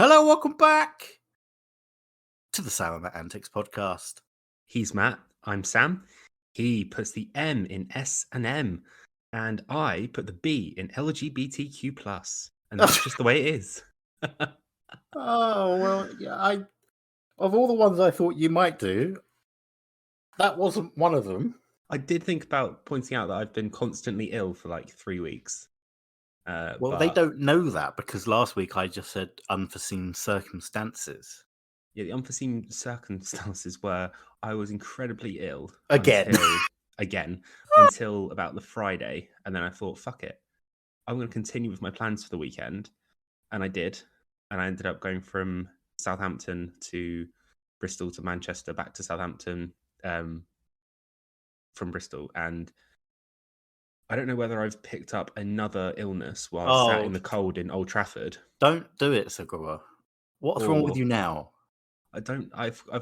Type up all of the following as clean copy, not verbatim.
Hello, welcome back to the Sam Matt Antics Podcast. He's Matt. I'm Sam. He puts the M in S and M, and I put the B in LGBTQ+. And that's just the way it is. Oh, well, yeah, of all the ones I thought you might do, that wasn't one of them. I did think about pointing out that I've been constantly ill for like 3 weeks. Well, they don't know that because last week I just said unforeseen circumstances. Yeah, the unforeseen circumstances were I was incredibly ill. Again. Until about the Friday. And then I thought, fuck it. I'm going to continue with my plans for the weekend. And I did. And I ended up going from Southampton to Bristol to Manchester, back to Southampton from Bristol. And I don't know whether I've picked up another illness while I sat in the cold in Old Trafford. Don't do it, Segura. What's wrong with you now? I've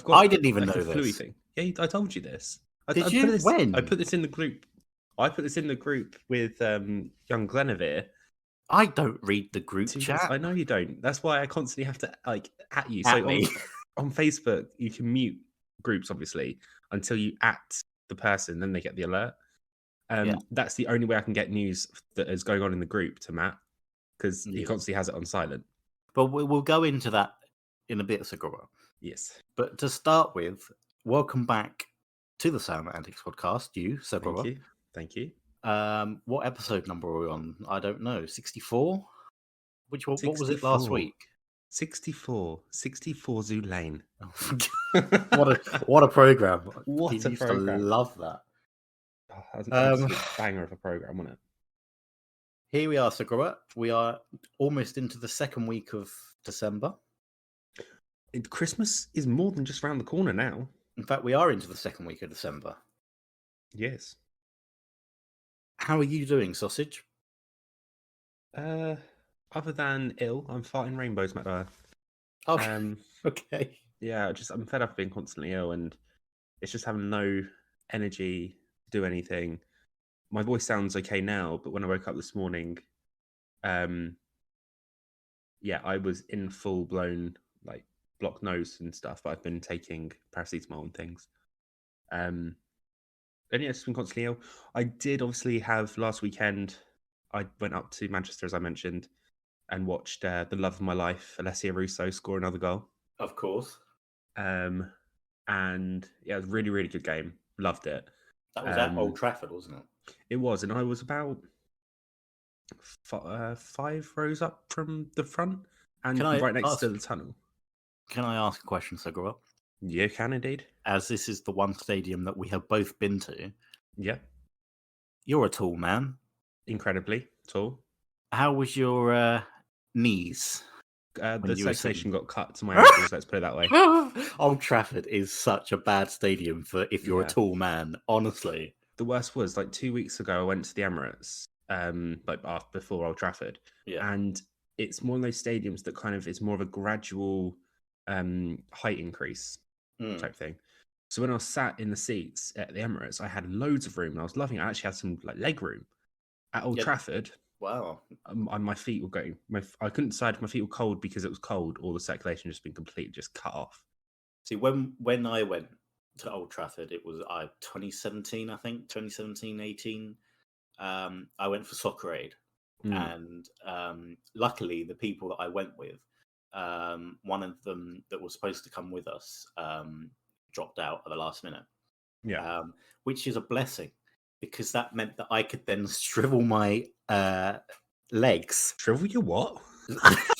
got. I didn't even know a flu this. thing. Yeah, I told you this. Did you? When? I put this in the group. I put this in the group with young Glenevere. I don't read the group chat. I know you don't. That's why I constantly have to at you. At me. On Facebook, you can mute groups obviously until you at the person, then they get the alert. That's the only way I can get news that is going on in the group to Matt because he constantly has it on silent. But we'll go into that in a bit, Segura. Yes. But to start with, welcome back to the Sam Matt Antics Podcast, Segura. Thank you. What episode number are we on? I don't know. 64? Which one? 64. What was it last week? 64 Zoo Lane. What a program! What a program! To love that. Oh, that was an absolute banger of a program, wasn't it? Here we are, Segura. We are almost into the second week of December. Christmas is more than just around the corner now. In fact, we are into the second week of December. Yes. How are you doing, Sausage? Other than ill, I'm farting rainbows, Matt. Okay. Okay. Yeah, I'm fed up of being constantly ill, and it's just having no energy to do anything. My voice sounds okay now, but when I woke up this morning, I was in full blown like blocked nose and stuff. But I've been taking paracetamol and things. And yeah, it's been constantly ill. I did obviously have last weekend. I went up to Manchester, as I mentioned, and watched the love of my life, Alessia Russo, score another goal. Of course. And yeah, it was a really, really good game. Loved it. That was at Old Trafford, wasn't it? It was, and I was about 5 rows up from the front and right next to the tunnel. Can I ask a question, Segura? You can indeed. As this is the one stadium that we have both been to. Yeah. You're a tall man. Incredibly tall. How was your knees? The circulation got cut to my ankles, let's put it that way. Old Trafford is such a bad stadium for if you're a tall man, honestly. The worst was, 2 weeks ago, I went to the Emirates, before Old Trafford. Yeah. And it's one of those stadiums that kind of is more of a gradual height increase type thing. So when I was sat in the seats at the Emirates, I had loads of room and I was loving it. I actually had some leg room. At Old Trafford, wow, my feet were going. I couldn't decide if my feet were cold because it was cold or the circulation just been completely just cut off. See, when I went to Old Trafford, it was 2017, I think, 2017-18. I went for Soccer Aid, and luckily the people that I went with, one of them that was supposed to come with us dropped out at the last minute. Yeah, which is a blessing. Because that meant that I could then shrivel my legs. Shrivel your what?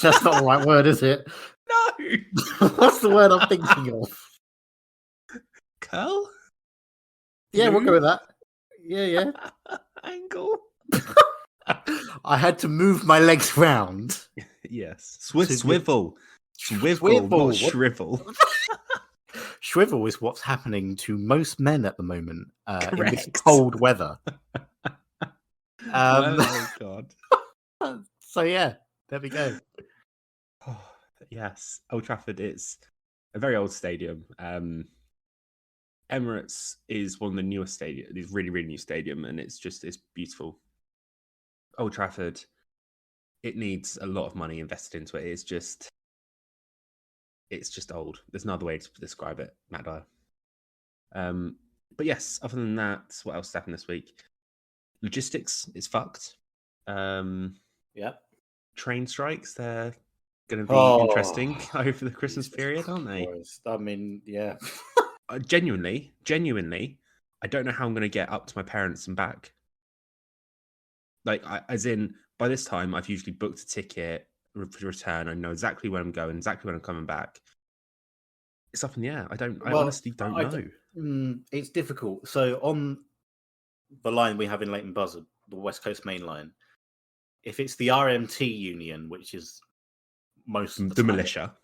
That's not the right word, is it? No. What's the word I'm thinking of? Curl? Yeah, we'll go with that. Yeah. Angle. I had to move my legs round. Yes. Swivel. Swivel, not shrivel. Shrivel is what's happening to most men at the moment in this cold weather. Oh, God. So, yeah, there we go. Oh, yes, Old Trafford, it's a very old stadium. Emirates is one of the newest stadiums. It's really, really new stadium, and it's beautiful. Old Trafford, it needs a lot of money invested into it. It's just it's just old. There's no other way to describe it, Matt Dyer. But yes, other than that, what else happened this week? Logistics is fucked. Yep. Train strikes, they're going to be interesting over the Christmas Jesus period, aren't they? Christ. I mean, yeah. Genuinely, I don't know how I'm going to get up to my parents and back. Like, as in, by this time, I've usually booked a ticket for return. I know exactly where I'm going, exactly when I'm coming back. It's up in the air. I honestly don't know. It's difficult. So on the line we have in Leighton Buzzard, the West Coast Main Line, if it's the RMT union, which is most of the militia,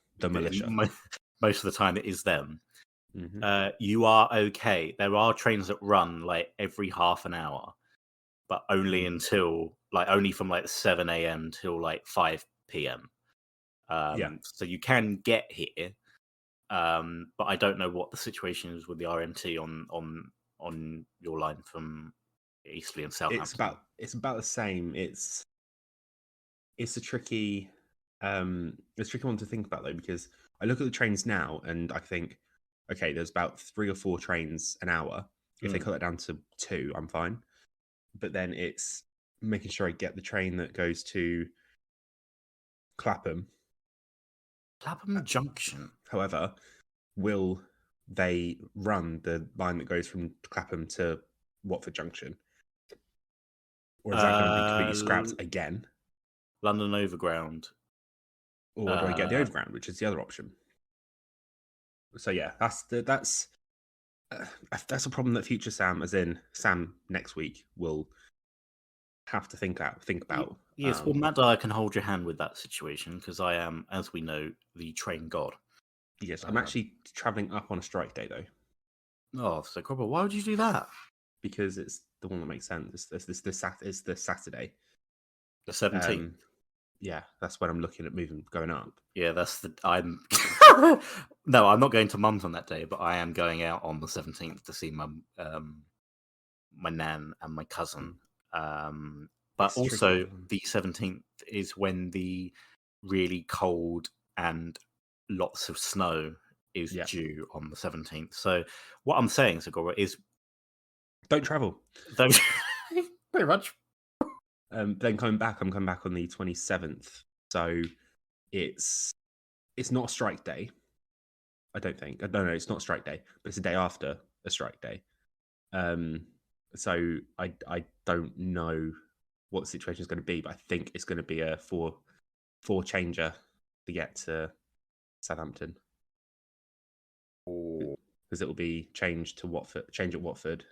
most of the time it is them. You are okay. There are trains that run like every half an hour, but only only from like 7 a.m. till like 5 p.m. So you can get here, but I don't know what the situation is with the RMT on your line from Eastleigh and Southampton. It's about the same. It's a tricky one to think about though, because I look at the trains now and I think, okay, there's about 3 or 4 trains an hour. If they cut that down to 2, I'm fine. But then it's making sure I get the train that goes to Clapham Junction. However, will they run the line that goes from Clapham to Watford Junction? Or is that going to be completely scrapped again? London Overground. Or do I get the Overground, which is the other option? So yeah, that's a problem that future Sam, as in Sam next week, will have to think about. Yes, well, Matt Dyer can hold your hand with that situation because I am, as we know, the train god. Yes, I'm actually travelling up on a strike day though. Oh, so Cropper, why would you do that? Because it's the one that makes sense. It's the Saturday, the 17th. Yeah, that's when I'm looking at going up. Yeah, I'm. No, I'm not going to Mum's on that day, but I am going out on the 17th to see my nan and my cousin. But it's also tricky. The 17th is when the really cold and lots of snow is due on the 17th. So what I'm saying, Segura, is don't travel. Don't very much. Then I'm coming back on the 27th. So it's not a strike day. I don't think. No, it's not a strike day, but it's a day after a strike day. So I don't know what the situation is going to be, but I think it's going to be a four changer to get to Southampton. Because it will be changed to Watford. Change at Watford.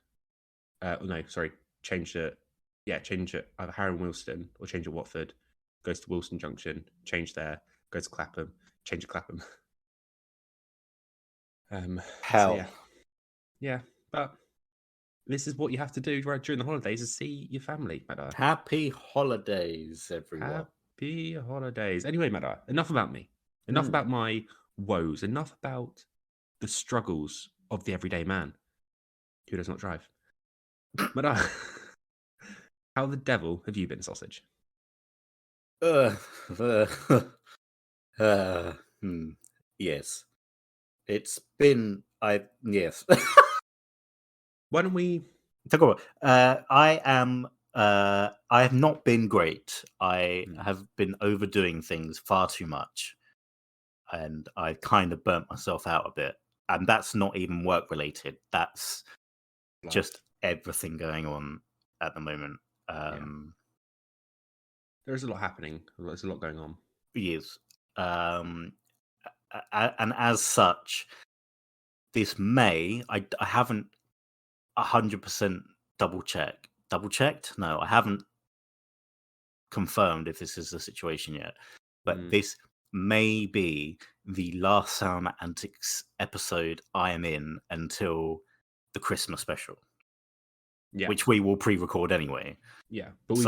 Change at either Harrow and Wilston or change at Watford. Goes to Wilston Junction. Change there. Goes to Clapham. Change at Clapham. Hell. So yeah, but this is what you have to do during the holidays: is see your family, Madda. Happy holidays, everyone. Happy holidays. Anyway, Madda, enough about me. Enough about my woes. Enough about the struggles of the everyday man who does not drive. Madda, how the devil have you been, sausage? Yes. It's been yes. Why don't we I have not been great. I have been overdoing things far too much. And I kind of burnt myself out a bit. And that's not even work related. That's just everything going on at the moment. There's a lot happening. There's a lot going on. Yes. And as such, this May, I haven't 100% double checked. No, I haven't confirmed if this is the situation yet. But this may be the last Sam Matt Antics episode I am in until the Christmas special. Yeah. Which we will pre-record anyway. Yeah, but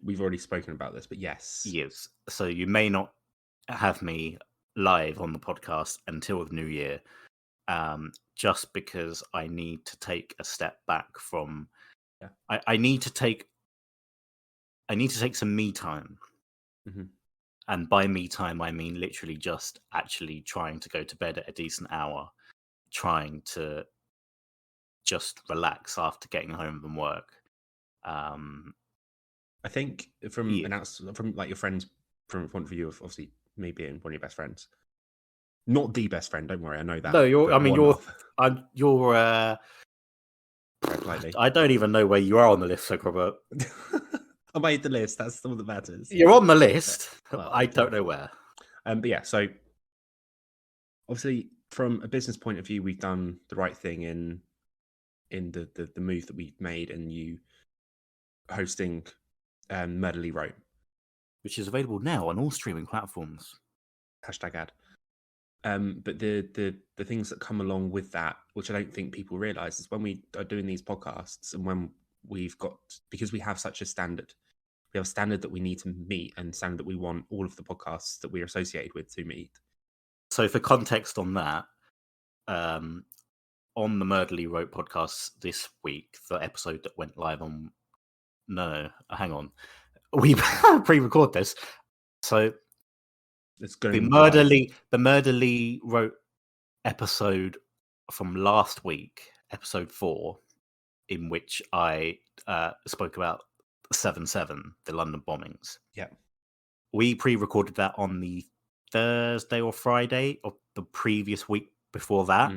we've already spoken about this, but yes. Yes. So you may not have me live on the podcast until the new year. Just because I need to take a step back from I need to take some me time. And by me time, I mean literally just actually trying to go to bed at a decent hour, trying to just relax after getting home from work. I think from like your friends, from point of view of obviously me being one of your best friends, not the best friend. Don't worry, I know that. No, you're. I mean, you're. You're. Lightly. I don't even know where you are on the list, so Robert. I made the list. That's all that matters. You're on the list. Well, I don't know where. But yeah, so obviously, from a business point of view, we've done the right thing in the move that we've made, and you hosting Murderly Wrote, which is available now on all streaming platforms. #ad. But the things that come along with that, which I don't think people realize, is when we are doing these podcasts and when we've got, because we have such a standard, we have a standard that we need to meet and standard that we want all of the podcasts that we're associated with to meet. So for context on that, on the Murderly Wrote podcast this week, the episode that went live on, no, hang on, we pre-record this. So it's going the Murderly Wrote episode from last week, episode 4, in which I spoke about 7/7, the London bombings. Yeah. We pre-recorded that on the Thursday or Friday of the previous week before that.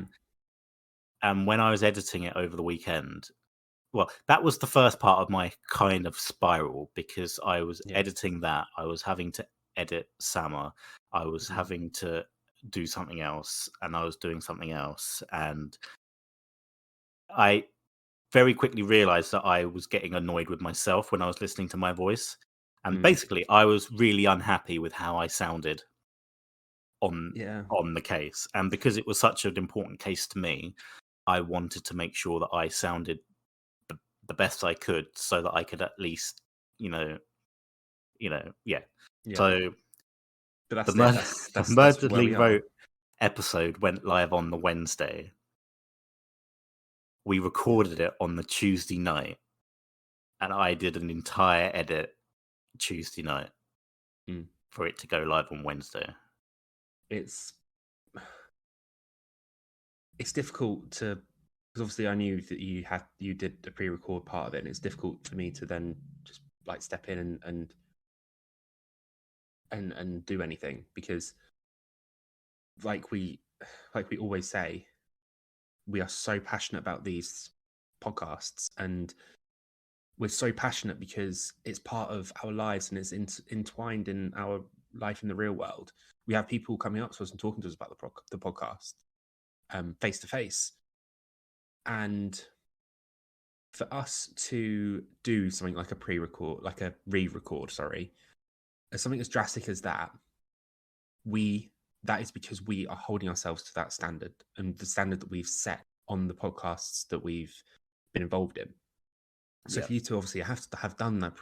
And when I was editing it over the weekend, well, that was the first part of my kind of spiral, because I was editing that. I was having to edit Summer. I was having to do something else, and I was doing something else. And I very quickly realized that I was getting annoyed with myself when I was listening to my voice. And basically, I was really unhappy with how I sounded on the case. And because it was such an important case to me, I wanted to make sure that I sounded the best I could, so that I could at least, yeah. So but the Murderly Wrote episode went live on the Wednesday. We recorded it on the Tuesday night, and I did an entire edit Tuesday night for it to go live on Wednesday. It's difficult to, because obviously I knew that you did a pre-record part of it, and it's difficult for me to then just like step in and do anything, because like we always say, we are so passionate about these podcasts, and we're so passionate because it's part of our lives and it's entwined in our life in the real world. We have people coming up to us and talking to us about the podcast face to face, and for us to do something like a pre-record, like a re-record, something as drastic as that, that is because we are holding ourselves to that standard, and the standard that we've set on the podcasts that we've been involved in. So for you to obviously have to have done that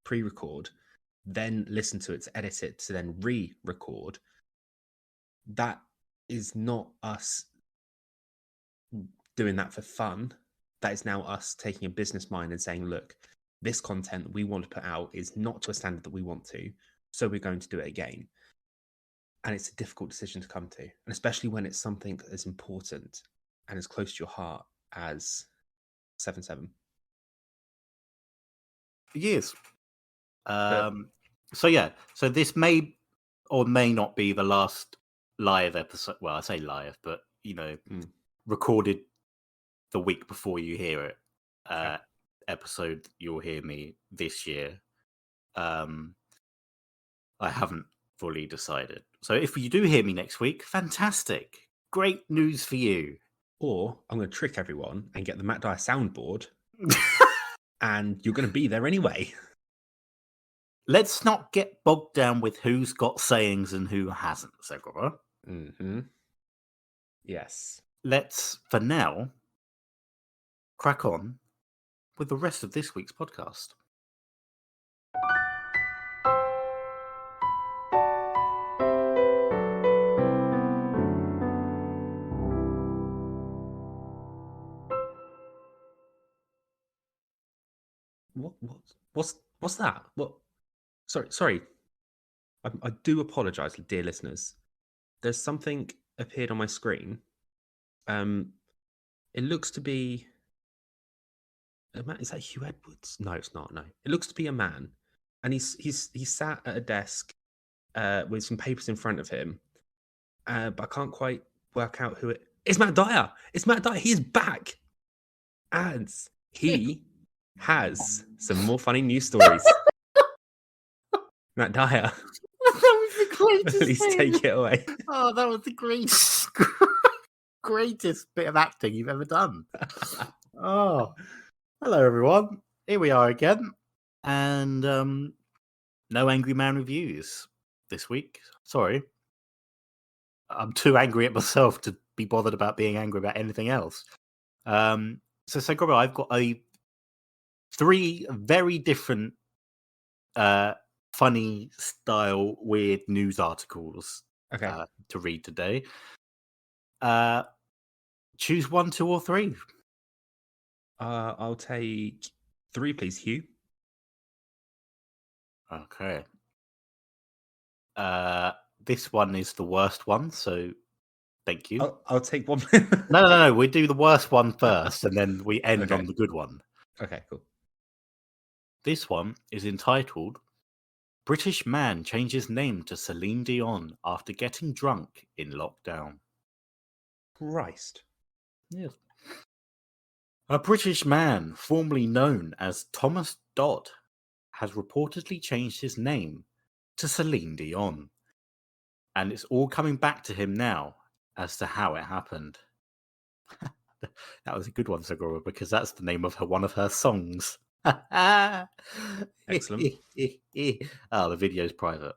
pre-record, then listen to it, to edit it, to then re-record, that is not us doing that for fun. That is now us taking a business mind and saying, look, this content that we want to put out is not to a standard that we want to, so we're going to do it again. And it's a difficult decision to come to, and especially when it's something as important and as close to your heart as 7/7. Yes. So this may or may not be the last live episode. Well, I say live, but recorded the week before you hear it. Episode you'll hear me this year. I haven't fully decided. So if you do hear me next week, fantastic. Great news for you. Or I'm going to trick everyone and get the Matt Dyer soundboard and you're going to be there anyway. Let's not get bogged down with who's got sayings and who hasn't, Segura. Yes. Let's, for now, crack on with the rest of this week's podcast. What's that? What? Sorry. I do apologise, dear listeners. There's something appeared on my screen. It looks to be a man. Is that Hugh Edwards? No, it's not. No, it looks to be a man, and he's sat at a desk with some papers in front of him, but I can't quite work out who it. It's Matt Dyer. It's Matt Dyer. He is back, and he has some more funny news stories. Matt Dyer. That was the greatest Please thing. take it away. Oh, that was the greatest bit of acting you've ever done. Oh, hello everyone. Here we are again, and no Angry Man reviews this week. Sorry, I'm too angry at myself to be bothered about being angry about anything else. So Gobbo, I've got three very different funny style weird news articles to read today. Choose 1, 2, or 3. I'll take 3, please, Hugh. Okay. This one is the worst one, so thank you. I'll take one. No. We do the worst one first, and then we end on the good one. Okay, cool. This one is entitled "British Man Changes Name to Celine Dion After Getting Drunk in Lockdown." Christ. Yes. A British man, formerly known as Thomas Dodd, has reportedly changed his name to Celine Dion. And it's all coming back to him now as to how it happened. That was a good one, Segura, because that's the name of one of her songs. Excellent. Oh, the video's private.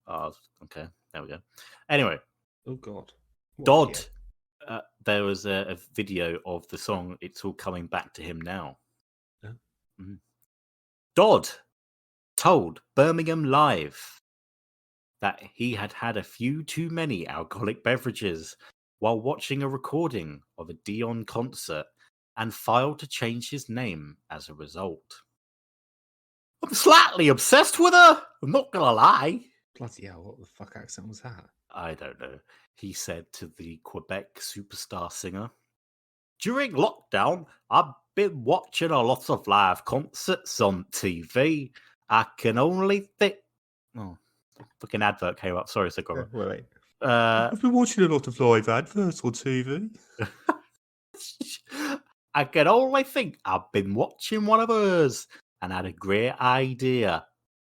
Oh, okay. There we go. Anyway. Oh, God. Dodd. There was a video of the song "It's All Coming Back to Him Now." Yeah. Mm-hmm. Dodd told Birmingham Live that he had had a few too many alcoholic beverages while watching a recording of a Dion concert and filed to change his name as a result. "I'm slightly obsessed with her, I'm not gonna lie." Bloody hell, what the fuck accent was that? I don't know, he said to the Quebec superstar singer. "During lockdown, I've been watching a lot of live concerts on TV. I can only think..." Oh, fucking advert came up. Sorry, Segura. Wait. I've been watching a lot of live adverts on TV. "I can only think I've been watching one of hers and had a great idea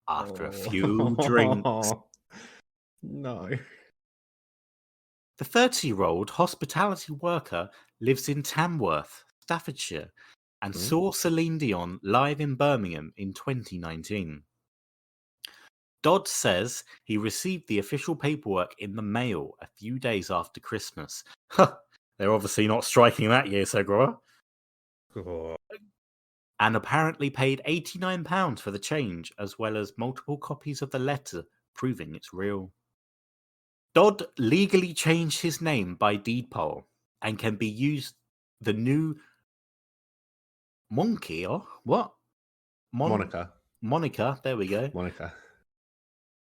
after a few drinks." No. The 30-year-old hospitality worker lives in Tamworth, Staffordshire, and saw Celine Dion live in Birmingham in 2019. Dodd says he received the official paperwork in the mail a few days after Christmas. They're obviously not striking that year, Segura. Oh. And apparently paid £89 for the change, as well as multiple copies of the letter proving it's real. Dodd legally changed his name by deed poll and can be used the new monkey or what? Monica, there we go. Monica.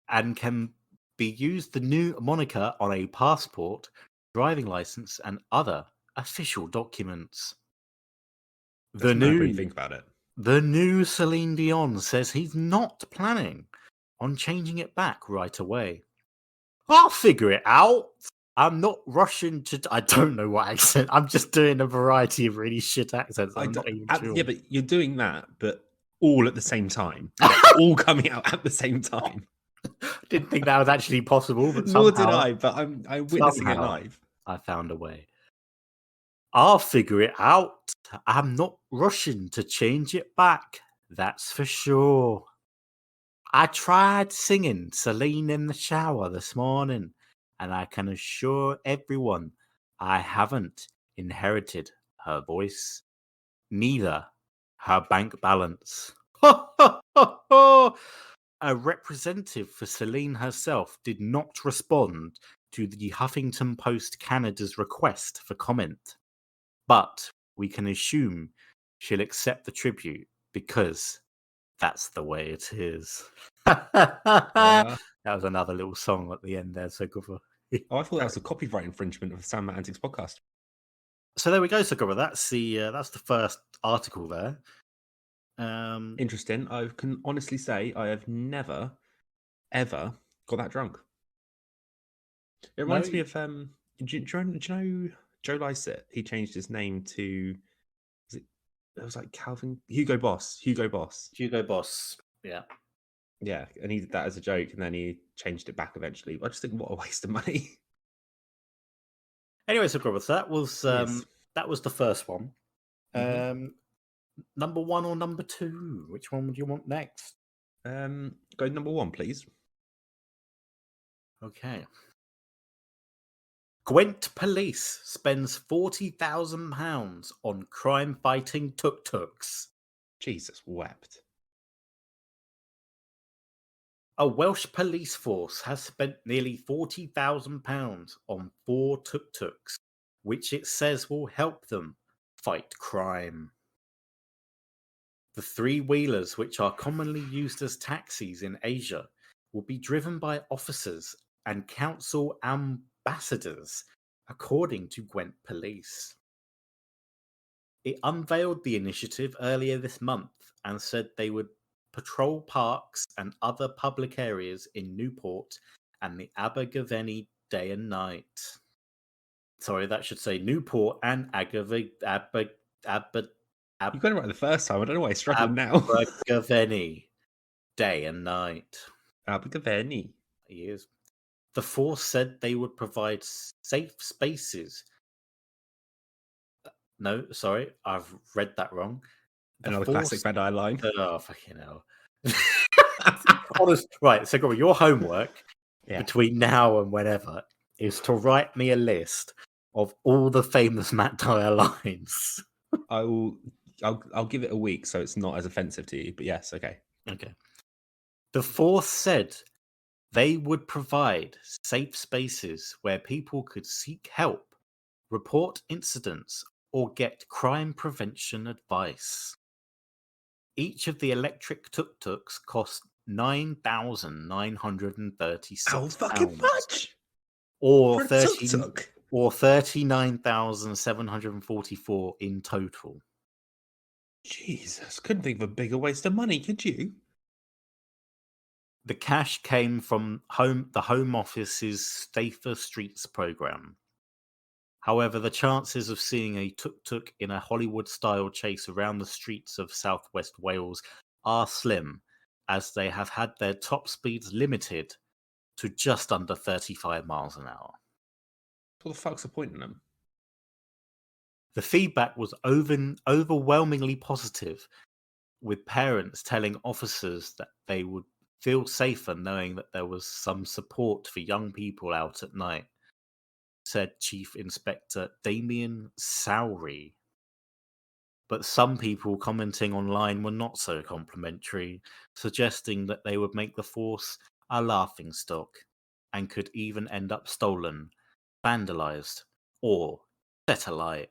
And can be used the new moniker on a passport, driving license, and other official documents. When you think about it. The new Celine Dion says he's not planning on changing it back right away. "I'll figure it out. I'm not rushing to..." I don't know what accent. I'm just doing a variety of really shit accents. I'm not even sure. Yeah, but you're doing that, but all at the same time. All coming out at the same time. Didn't think that was actually possible, but nor did I. But I'm witnessing it live. I found a way. "I'll figure it out. I'm not rushing to change it back. That's for sure. I tried singing Celine in the shower this morning, and I can assure everyone I haven't inherited her voice, neither her bank balance." A representative for Celine herself did not respond to the Huffington Post Canada's request for comment, but we can assume she'll accept the tribute because That's the way it is. That was another little song at the end there. So good for. Oh, I thought that was a copyright infringement of the Sam Matt Antics Podcast. So there we go, Sakura. That's the first article there. Interesting. I can honestly say I have never, ever got that drunk. It reminds me of do you know Joe Lycett? He changed his name to it was like Hugo Boss. Hugo Boss. Yeah. Yeah, and he did that as a joke, and then he changed it back eventually. I just think, what a waste of money. Anyway, so that was the first one. Mm-hmm. Number 1 or number 2? Which one would you want next? Go number 1, please. Okay. Gwent Police spends £40,000 on crime-fighting tuk-tuks. Jesus wept. A Welsh police force has spent nearly £40,000 on 4 tuk-tuks, which it says will help them fight crime. The 3-wheelers, which are commonly used as taxis in Asia, will be driven by officers and council ambassadors, according to Gwent Police. It unveiled the initiative earlier this month and said they would patrol parks and other public areas in Newport and the Abergavenny day and night. Sorry, that should say Newport and You got it right the first time. I don't know why he's struggling now. Abergavenny day and night. Abergavenny. He is. The force said they would provide safe spaces. No, sorry, I've read that wrong. Another classic bad eye line. Oh, fucking hell. Right, so your homework between now and whenever is to write me a list of all the famous Matt Dyer lines. I'll give it a week so it's not as offensive to you, but yes, okay. Okay. The force said they would provide safe spaces where people could seek help, report incidents, or get crime prevention advice. Each of the electric tuk-tuks cost £9,936. How fucking much? Or £39,744 in total. Jesus, couldn't think of a bigger waste of money, could you? The cash came from the Home Office's Safer Streets program. However, the chances of seeing a tuk-tuk in a Hollywood-style chase around the streets of southwest Wales are slim, as they have had their top speeds limited to just under 35 miles an hour. What the fuck's the point in them? The feedback was overwhelmingly positive, with parents telling officers that they would feel safer knowing that there was some support for young people out at night, said Chief Inspector Damien Sowry. But some people commenting online were not so complimentary, suggesting that they would make the force a laughingstock and could even end up stolen, vandalised, or set alight.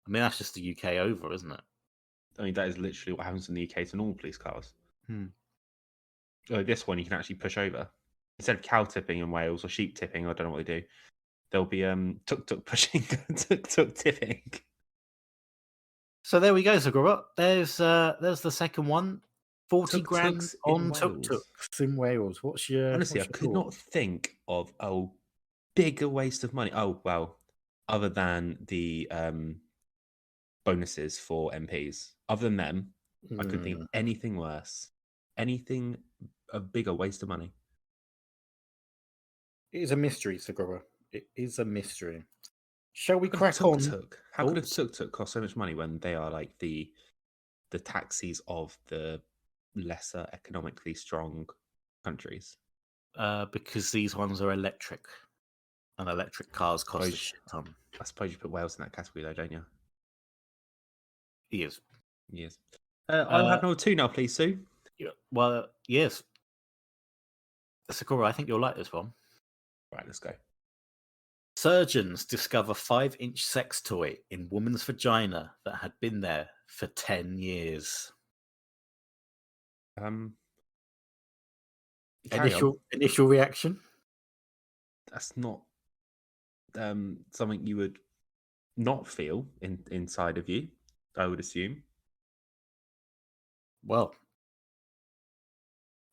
I mean, that's just the UK over, isn't it? I mean, that is literally what happens in the UK to normal police cars. Oh, this one you can actually push over. Instead of cow tipping in Wales or sheep tipping, I don't know what they do. There'll be tuk-tuk pushing, tuk-tuk tipping. So there we go, Zagura. There's the second one. 40 grand on tuk-tuks in Wales. Honestly, I could not think of a bigger waste of money. Oh, well, other than the bonuses for MPs. Other than them, I couldn't think of anything worse. Anything a bigger waste of money. It is a mystery, Zagura. It is a mystery. Shall we crack on? How could a tuk-tuk cost so much money when they are like the taxis of the lesser economically strong countries? Because these ones are electric, and electric cars cost a shit ton. I suppose you put Wales in that category, though, don't you? Yes. I'll have number 2 now, please, Sue. Well, yes. Sakura, I think you'll like this one. Right, let's go. Surgeons discover 5-inch sex toy in woman's vagina that had been there for 10 years. Carry on. Initial reaction? That's not something you would not feel inside of you, I would assume. Well,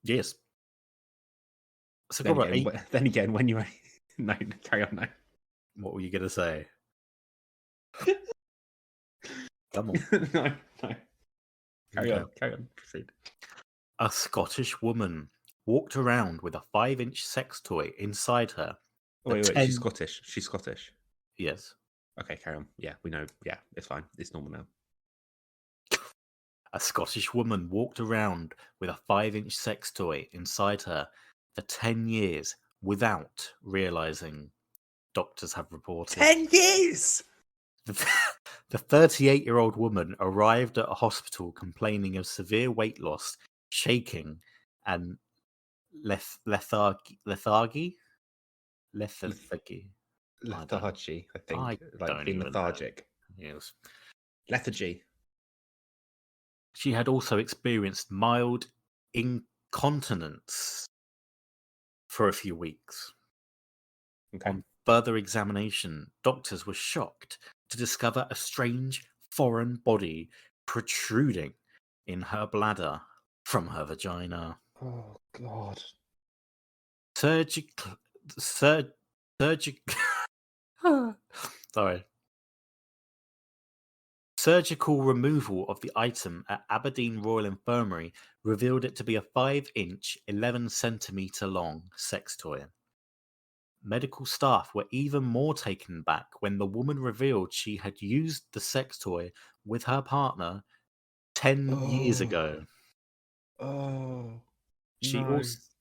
yes. So then again, when you're no, carry on now. What were you gonna say? Come on. No. Carry on. Proceed. A Scottish woman walked around with a 5-inch sex toy inside her. Wait, she's Scottish. She's Scottish. Yes. Okay, carry on. Yeah, we know. Yeah, it's fine. It's normal now. A Scottish woman walked around with a 5-inch sex toy inside her for 10 years without realizing, doctors have reported. 10 years! The 38-year-old woman arrived at a hospital complaining of severe weight loss, shaking, and lethargy. Lethargy, I think. Like being lethargic. Yes. Lethargy. She had also experienced mild incontinence for a few weeks. Okay. On further examination, doctors were shocked to discover a strange foreign body protruding in her bladder from her vagina. Oh, God. Surgical removal of the item at Aberdeen Royal Infirmary revealed it to be a 5-inch, 11 centimetre long sex toy. Medical staff were even more taken back when the woman revealed she had used the sex toy with her partner 10 years ago. Oh,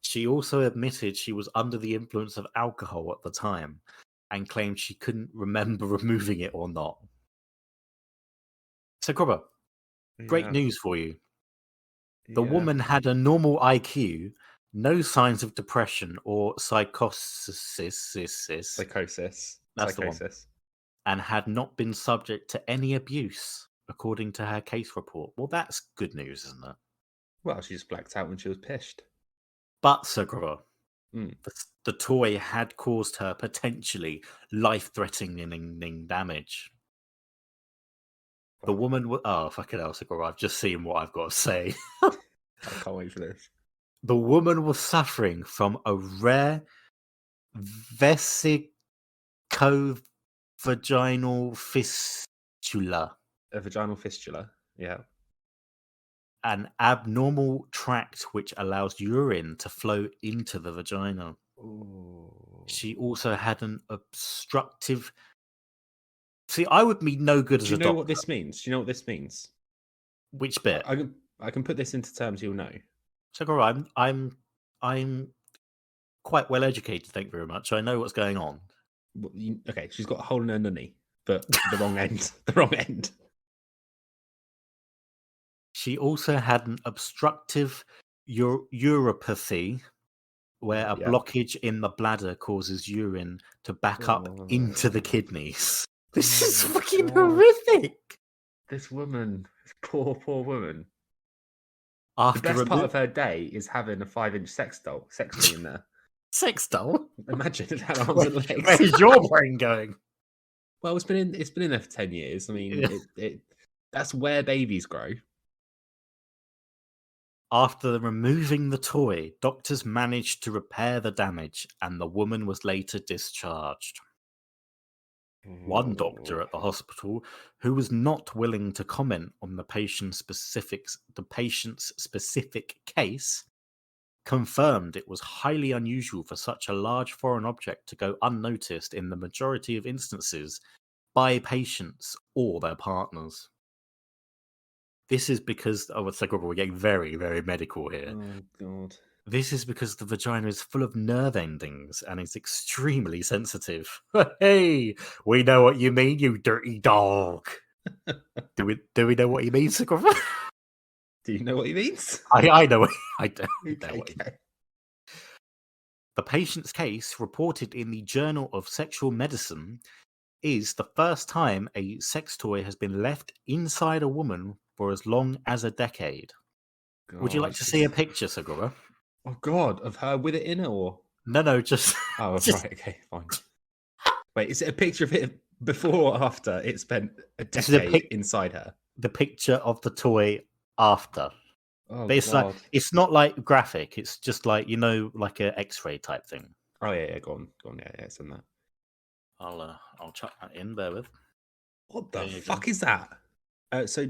She also admitted she was under the influence of alcohol at the time and claimed she couldn't remember removing it or not. So, Grubber, great news for you. The woman had a normal IQ, no signs of depression or psychosis. That's the one. And had not been subject to any abuse, according to her case report. Well, that's good news, isn't it? Well, she just blacked out when she was pissed. But, Sir Grubber, the toy had caused her potentially life-threatening damage. The woman... Oh, fucking hell, Sir Grubber, I've just seen what I've got to say. I can't wait for this. The woman was suffering from a rare vesicovaginal fistula. A vaginal fistula, yeah. An abnormal tract which allows urine to flow into the vagina. Ooh. She also had an obstructive... See, I would be no good as a doctor. Do you know what this means? Do you know what this means? Which bit? I can put this into terms you'll know. So, I'm quite well educated, thank you very much. I know what's going on. Well, okay, she's got a hole in her nunny, but the wrong end. The wrong end. She also had an obstructive uropathy, where a blockage in the bladder causes urine to back up into the kidneys. This is fucking horrific. This woman, this poor woman. The best part of her day is having a 5-inch sex toy in there. Sex doll? Imagine it had arms and legs. Where's your brain going? Well, it's been in there for 10 years. I mean, that's where babies grow. After removing the toy, doctors managed to repair the damage, and the woman was later discharged. One doctor at the hospital, who was not willing to comment on the patient's specific case, confirmed it was highly unusual for such a large foreign object to go unnoticed in the majority of instances by patients or their partners. This is because, we're getting very, very medical here. Oh, God. This is because the vagina is full of nerve endings and is extremely sensitive. Hey, we know what you mean, you dirty dog. Do we know what he means, Sigurd? Do you know what he means? I know. I don't know what he means. The patient's case, reported in the Journal of Sexual Medicine, is the first time a sex toy has been left inside a woman for as long as a decade. Would you like to see a picture, Segura? Oh God, of her with it in it, or no, just oh just... right, okay, fine. Wait, is it a picture of it before or after it spent a decade inside her? The picture of the toy after. Oh but it's God. like, it's not like graphic. It's just like, like a X-ray type thing. Oh yeah, go on, yeah, it's in that. I'll chuck that in. Bear with. What the fuck is that? So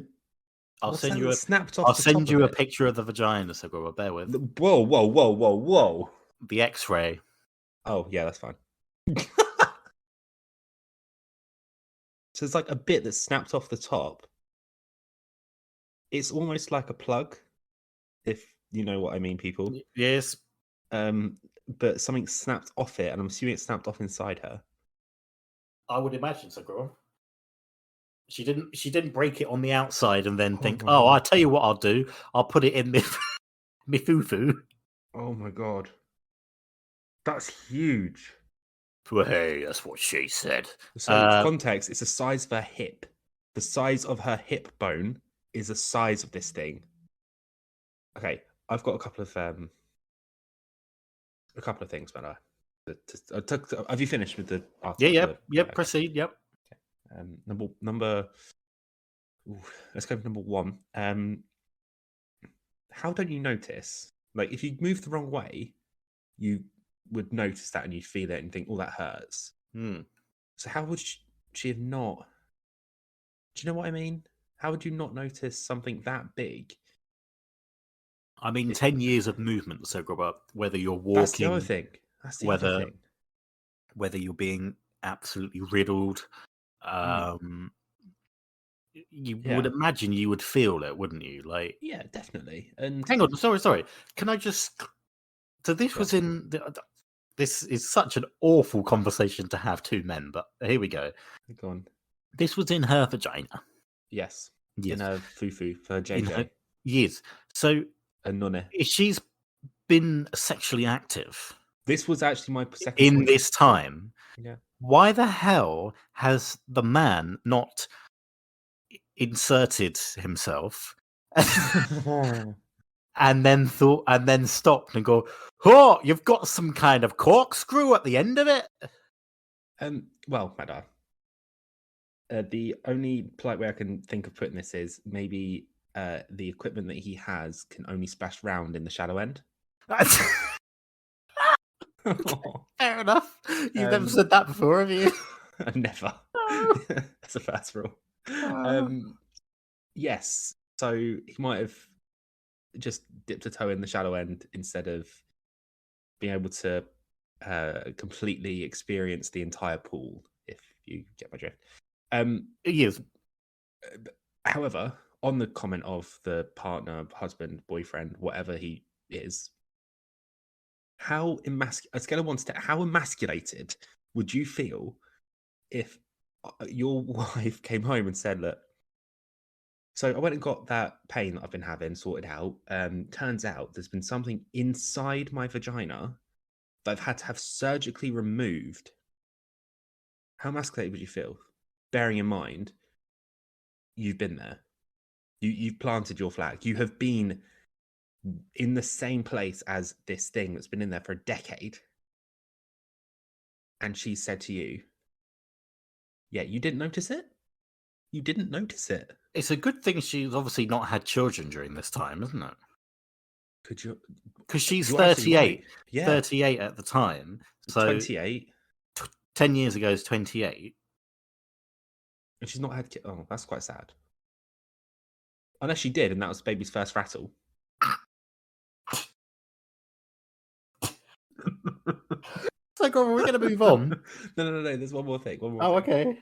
I'll send you a snapped off. I'll send you a picture of the vagina, Segura. Bear with. Whoa! The X-ray. Oh yeah, that's fine. So it's like a bit that's snapped off the top. It's almost like a plug, if you know what I mean, people. Yes. But something snapped off it, and I'm assuming it snapped off inside her. I would imagine so, girl. She didn't break it on the outside and then think, oh, I'll tell you what I'll do. I'll put it in me foo-foo. Oh my God. That's huge. Well, hey, that's what she said. So for context, it's the size of her hip. The size of her hip bone is the size of this thing. Okay, I've got a couple of things, but have you finished with the? Yep. Okay. Proceed. Yep. Okay. Number. Let's go with number one. How don't you notice? Like, if you move the wrong way, you would notice that and you'd feel it and think, "Oh, that hurts." So how would she have not? Do you know what I mean? How would you not notice something that big? I mean, 10 years of movement, so whether you're walking, that's the other thing. Whether you're being absolutely riddled, you would imagine you would feel it, wouldn't you? Like, yeah, definitely. And hang on, sorry. Can I just? So this was in. This is such an awful conversation to have two men, but here we go. Go on. This was in her vagina. Yes. In her foo-foo for JJ. Yes. So a nonne. She's been sexually active. This was actually my second in point. This time. Yeah. Why the hell has the man not inserted himself and then stopped and go, oh, you've got some kind of corkscrew at the end of it? Well, Madar, the only polite way I can think of putting this is maybe the equipment that he has can only splash round in the shallow end. Fair enough. You've never said that before, have you? Never. That's a first rule. Yes. So he might have just dipped a toe in the shallow end instead of being able to completely experience the entire pool, if you get my drift. Yes. However, on the comment of the partner, husband, boyfriend, whatever he is, a scale of 1 to 10, how emasculated would you feel if your wife came home and said, look, so I went and got that pain that I've been having sorted out. Turns out there's been something inside my vagina that I've had to have surgically removed. How emasculated would you feel? Bearing in mind, you've been there. You've planted your flag. You have been in the same place as this thing that's been in there for a decade. And she said to you, yeah, you didn't notice it? You didn't notice it. It's a good thing she's obviously not had children during this time, isn't it? Could you? Because she's 38. Right. Yeah. 38 at the time. So 28. 10 years ago is 28. And she's not had kids. Oh, that's quite sad. Unless she did, and that was baby's first rattle. So, we're going to move on. No. There's one more thing. Okay.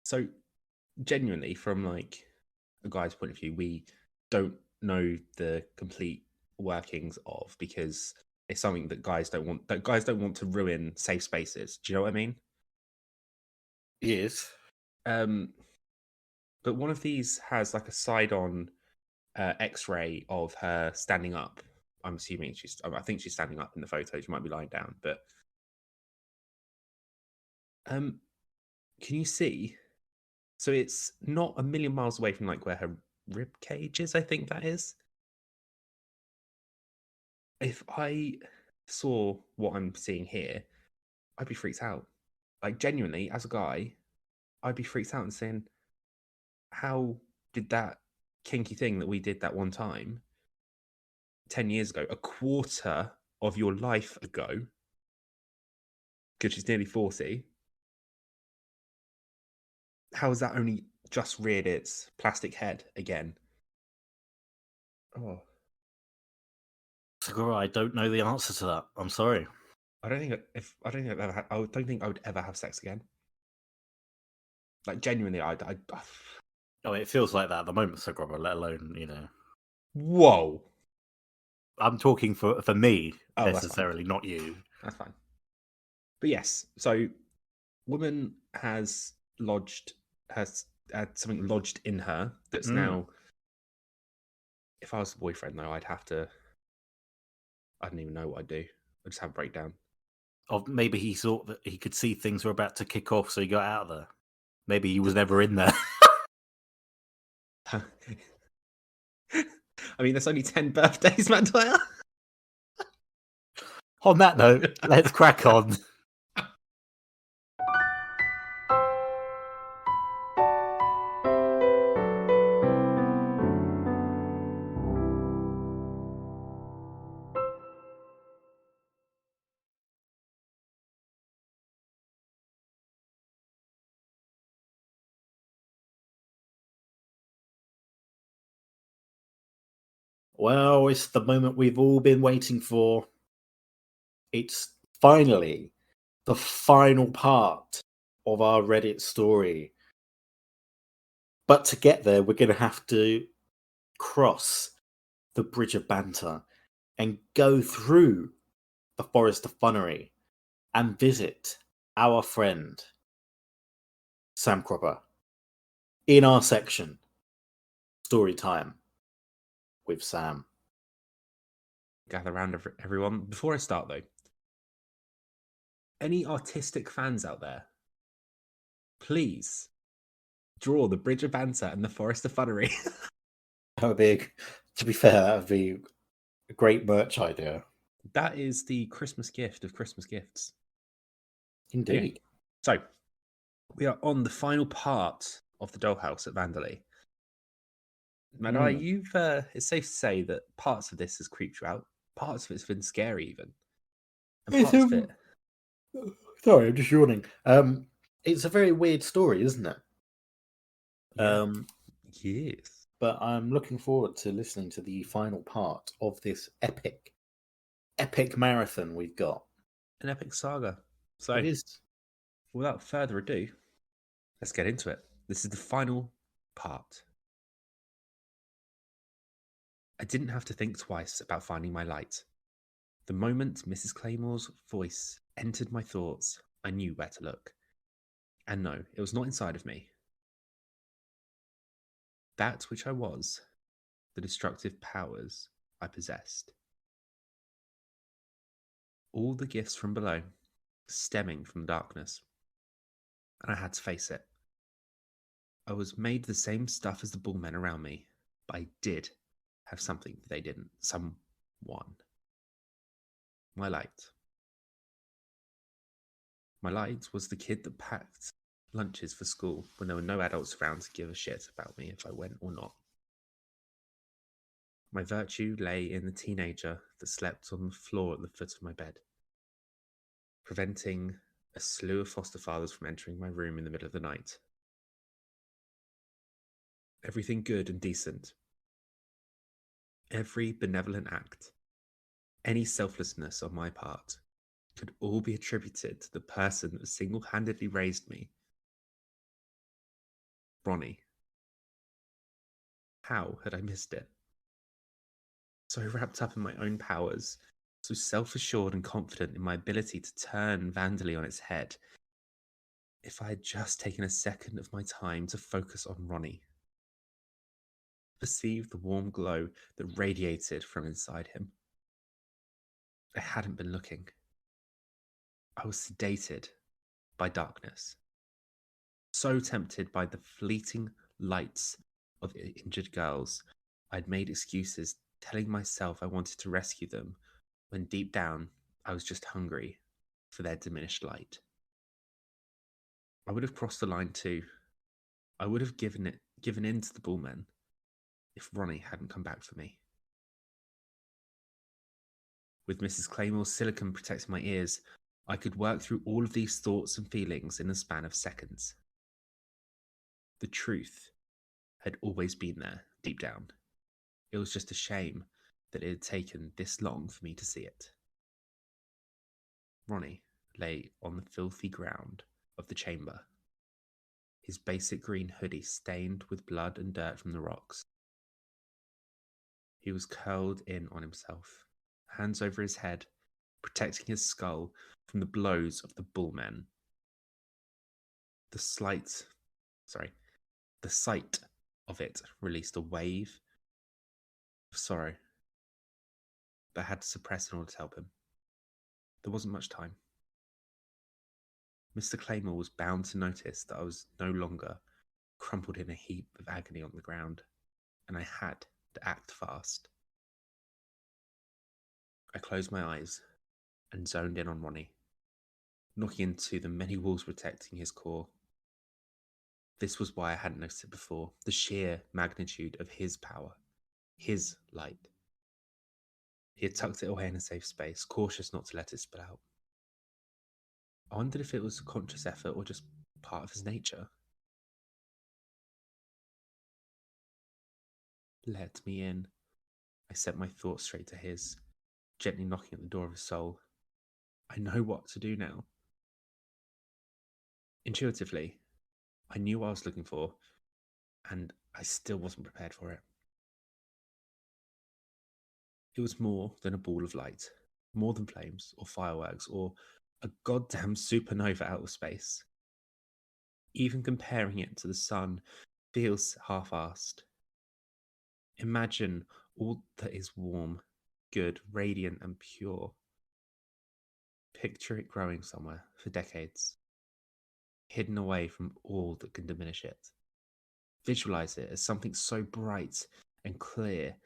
So, genuinely, from like a guy's point of view, we don't know the complete workings of, because it's something that guys don't want. That guys don't want to ruin safe spaces. Do you know what I mean? Yes. But one of these has like a side-on X-ray of her standing up. I'm assuming I think she's standing up in the photo. She might be lying down, but can you see So it's not a million miles away from like where her rib cage is, I think that is. If I saw what I'm seeing here, I'd be freaked out. Like genuinely, as a guy, I'd be freaked out and saying, how did that kinky thing that we did that one time 10 years ago, a quarter of your life ago, because she's nearly 40, how has that only just reared its plastic head again? Oh, Segura, I don't know the answer to that. I'm sorry. I don't think I would ever have sex again. Like genuinely, Oh, it feels like that at the moment, Segura, let alone, you know. Whoa. I'm talking for me, Oh, necessarily, not you. That's fine. But yes, so woman has something lodged in her that's now. If I was the boyfriend, though, I don't even know what I'd do. I'd just have a breakdown. Or maybe he thought that he could see things were about to kick off, so he got out of there. Maybe he was never in there. I mean, there's only 10 birthdays, Matt Dwyer. On that note, let's crack on. Well, it's the moment we've all been waiting for. It's finally the final part of our Reddit story. But to get there, we're going to have to cross the Bridge of Banter and go through the Forest of Funnery and visit our friend Sam Cropper in our section Story Time with Sam. Gather around everyone. Before I start, though, any artistic fans out there, please draw the Bridge of Banter and the Forest of Funnery. That would be, to be fair, that would be a great merch idea. That is the Christmas gift of Christmas gifts. Indeed. Anyway, so we are on the final part of the dollhouse at Vanderlei. Madai, it's safe to say that parts of this has creeped you out. Parts of it's been scary, even. And parts of it. Sorry, I'm just yawning. It's a very weird story, isn't it? Yeah. Yes. But I'm looking forward to listening to the final part of this epic marathon we've got. An epic saga. So, it is. Without further ado, let's get into it. This is the final part. I didn't have to think twice about finding my light. The moment Mrs. Claymore's voice entered my thoughts, I knew where to look. And no, it was not inside of me. That which I was, the destructive powers I possessed. All the gifts from below, stemming from darkness. And I had to face it. I was made the same stuff as the bullmen around me, but I did have something they didn't. Someone. My light. My light was the kid that packed lunches for school when there were no adults around to give a shit about me if I went or not. My virtue lay in the teenager that slept on the floor at the foot of my bed, preventing a slew of foster fathers from entering my room in the middle of the night. Everything good and decent, every benevolent act, any selflessness on my part, could all be attributed to the person that single-handedly raised me. Ronnie. How had I missed it? So wrapped up in my own powers, so self-assured and confident in my ability to turn Vanderlei on its head, if I had just taken a second of my time to focus on Ronnie, perceive the warm glow that radiated from inside him. I hadn't been looking. I was sedated by darkness. So tempted by the fleeting lights of injured girls, I'd made excuses, telling myself I wanted to rescue them, when deep down I was just hungry for their diminished light. I would have crossed the line too. I would have given in to the bullmen if Ronnie hadn't come back for me. With Mrs. Claymore's silicone protecting my ears, I could work through all of these thoughts and feelings in a span of seconds. The truth had always been there, deep down. It was just a shame that it had taken this long for me to see it. Ronnie lay on the filthy ground of the chamber, his basic green hoodie stained with blood and dirt from the rocks. He was curled in on himself, hands over his head, protecting his skull from the blows of the bullmen. The sight of it released a wave of sorrow that I had to suppress in order to help him. There wasn't much time. Mr. Claymore was bound to notice that I was no longer crumpled in a heap of agony on the ground, and I had to act fast. I closed my eyes and zoned in on Ronnie, knocking into the many walls protecting his core. This was why I hadn't noticed it before, the sheer magnitude of his power, his light. He had tucked it away in a safe space, cautious not to let it spill out. I wondered if it was a conscious effort or just part of his nature. Let me in. I set my thoughts straight to his, gently knocking at the door of his soul. I know what to do now. Intuitively, I knew what I was looking for, and I still wasn't prepared for it. It was more than a ball of light, more than flames or fireworks or a goddamn supernova out of space. Even comparing it to the sun feels half-assed. Imagine all that is warm, good, radiant, and pure. Picture it growing somewhere for decades, hidden away from all that can diminish it. Visualize it as something so bright and clear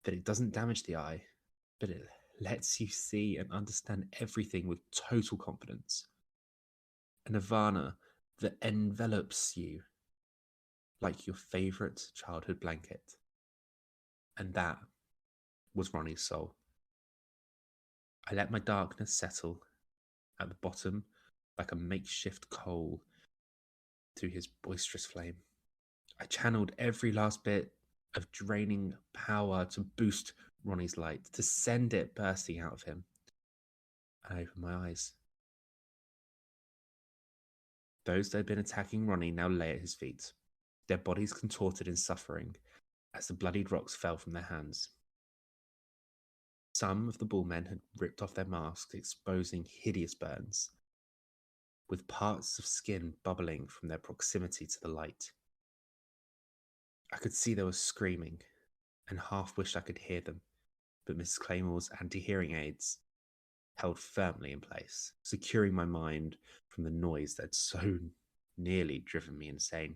that it doesn't damage the eye, but it lets you see and understand everything with total confidence. A nirvana that envelops you like your favorite childhood blanket. And that was Ronnie's soul. I let my darkness settle at the bottom like a makeshift coal to his boisterous flame. I channeled every last bit of draining power to boost Ronnie's light, to send it bursting out of him. I opened my eyes. Those that had been attacking Ronnie now lay at his feet, their bodies contorted in suffering as the bloodied rocks fell from their hands. Some of the bullmen had ripped off their masks, exposing hideous burns, with parts of skin bubbling from their proximity to the light. I could see they were screaming, and half wished I could hear them, but Mrs. Claymore's anti-hearing aids held firmly in place, securing my mind from the noise that had so nearly driven me insane.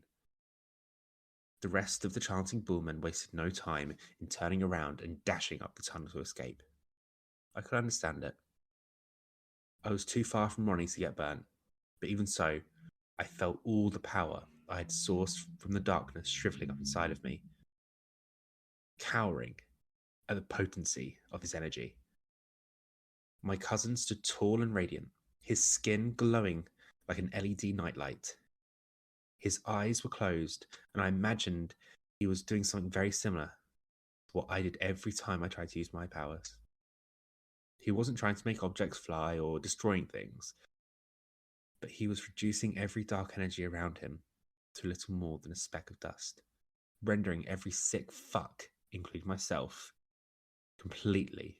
The rest of the chanting bullmen wasted no time in turning around and dashing up the tunnel to escape. I could understand it. I was too far from Ronnie to get burnt, but even so, I felt all the power I had sourced from the darkness shriveling up inside of me, cowering at the potency of his energy. My cousin stood tall and radiant, his skin glowing like an LED nightlight. His eyes were closed, and I imagined he was doing something very similar to what I did every time I tried to use my powers. He wasn't trying to make objects fly or destroying things, but he was reducing every dark energy around him to little more than a speck of dust, rendering every sick fuck, including myself, completely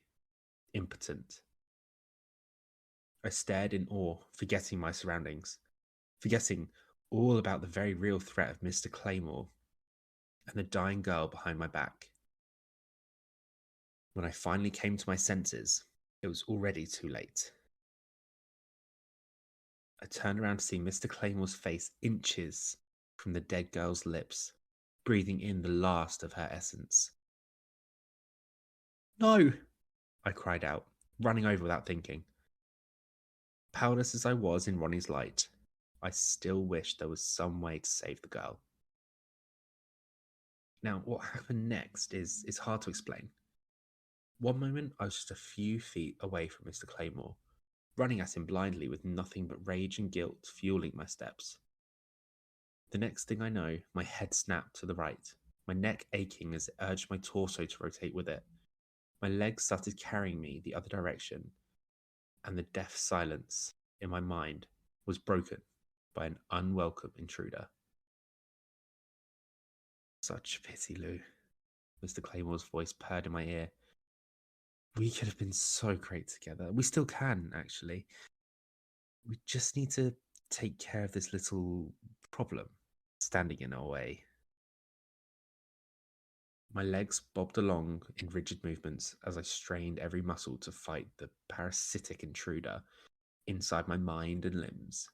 impotent. I stared in awe, forgetting my surroundings, forgetting all about the very real threat of Mr. Claymore and the dying girl behind my back. When I finally came to my senses, it was already too late. I turned around to see Mr. Claymore's face inches from the dead girl's lips, breathing in the last of her essence. No! I cried out, running over without thinking. Powerless as I was in Ronnie's light, I still wished there was some way to save the girl. Now, what happened next is hard to explain. One moment, I was just a few feet away from Mr. Claymore, running at him blindly with nothing but rage and guilt fueling my steps. The next thing I know, my head snapped to the right, my neck aching as it urged my torso to rotate with it. My legs started carrying me the other direction, and the deaf silence in my mind was broken by an unwelcome intruder. Such pity, Lou. Mr. Claymore's voice purred in my ear. We could have been so great together. We still can, actually. We just need to take care of this little problem standing in our way. My legs bobbed along in rigid movements as I strained every muscle to fight the parasitic intruder inside my mind and limbs.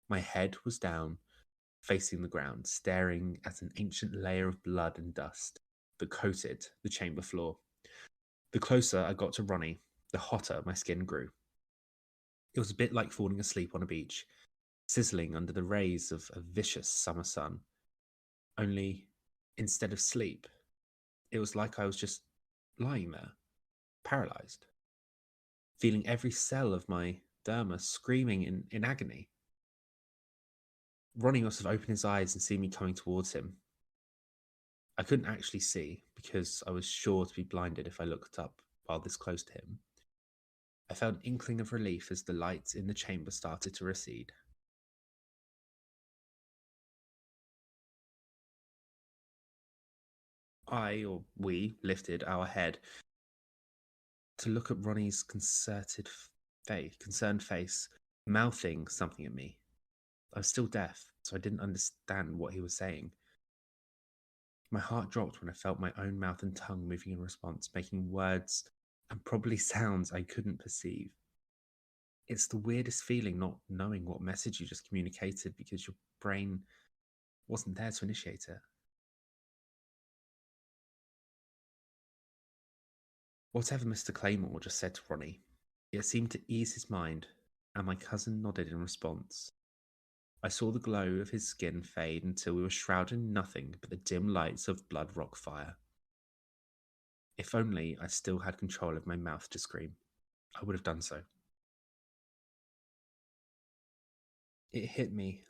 My head was down, facing the ground, staring at an ancient layer of blood and dust that coated the chamber floor. The closer I got to Ronnie, the hotter my skin grew. It was a bit like falling asleep on a beach, sizzling under the rays of a vicious summer sun. Only, instead of sleep, it was like I was just lying there, paralyzed, feeling every cell of my derma screaming in agony. Ronnie must have opened his eyes and seen me coming towards him. I couldn't actually see because I was sure to be blinded if I looked up while this close to him. I felt an inkling of relief as the light in the chamber started to recede. We lifted our head to look at Ronnie's concerned face, mouthing something at me. I was still deaf, so I didn't understand what he was saying. My heart dropped when I felt my own mouth and tongue moving in response, making words and probably sounds I couldn't perceive. It's the weirdest feeling not knowing what message you just communicated because your brain wasn't there to initiate it. Whatever Mr. Claymore just said to Ronnie, it seemed to ease his mind, and my cousin nodded in response. I saw the glow of his skin fade until we were shrouded in nothing but the dim lights of blood rock fire. If only I still had control of my mouth to scream, I would have done so. It hit me,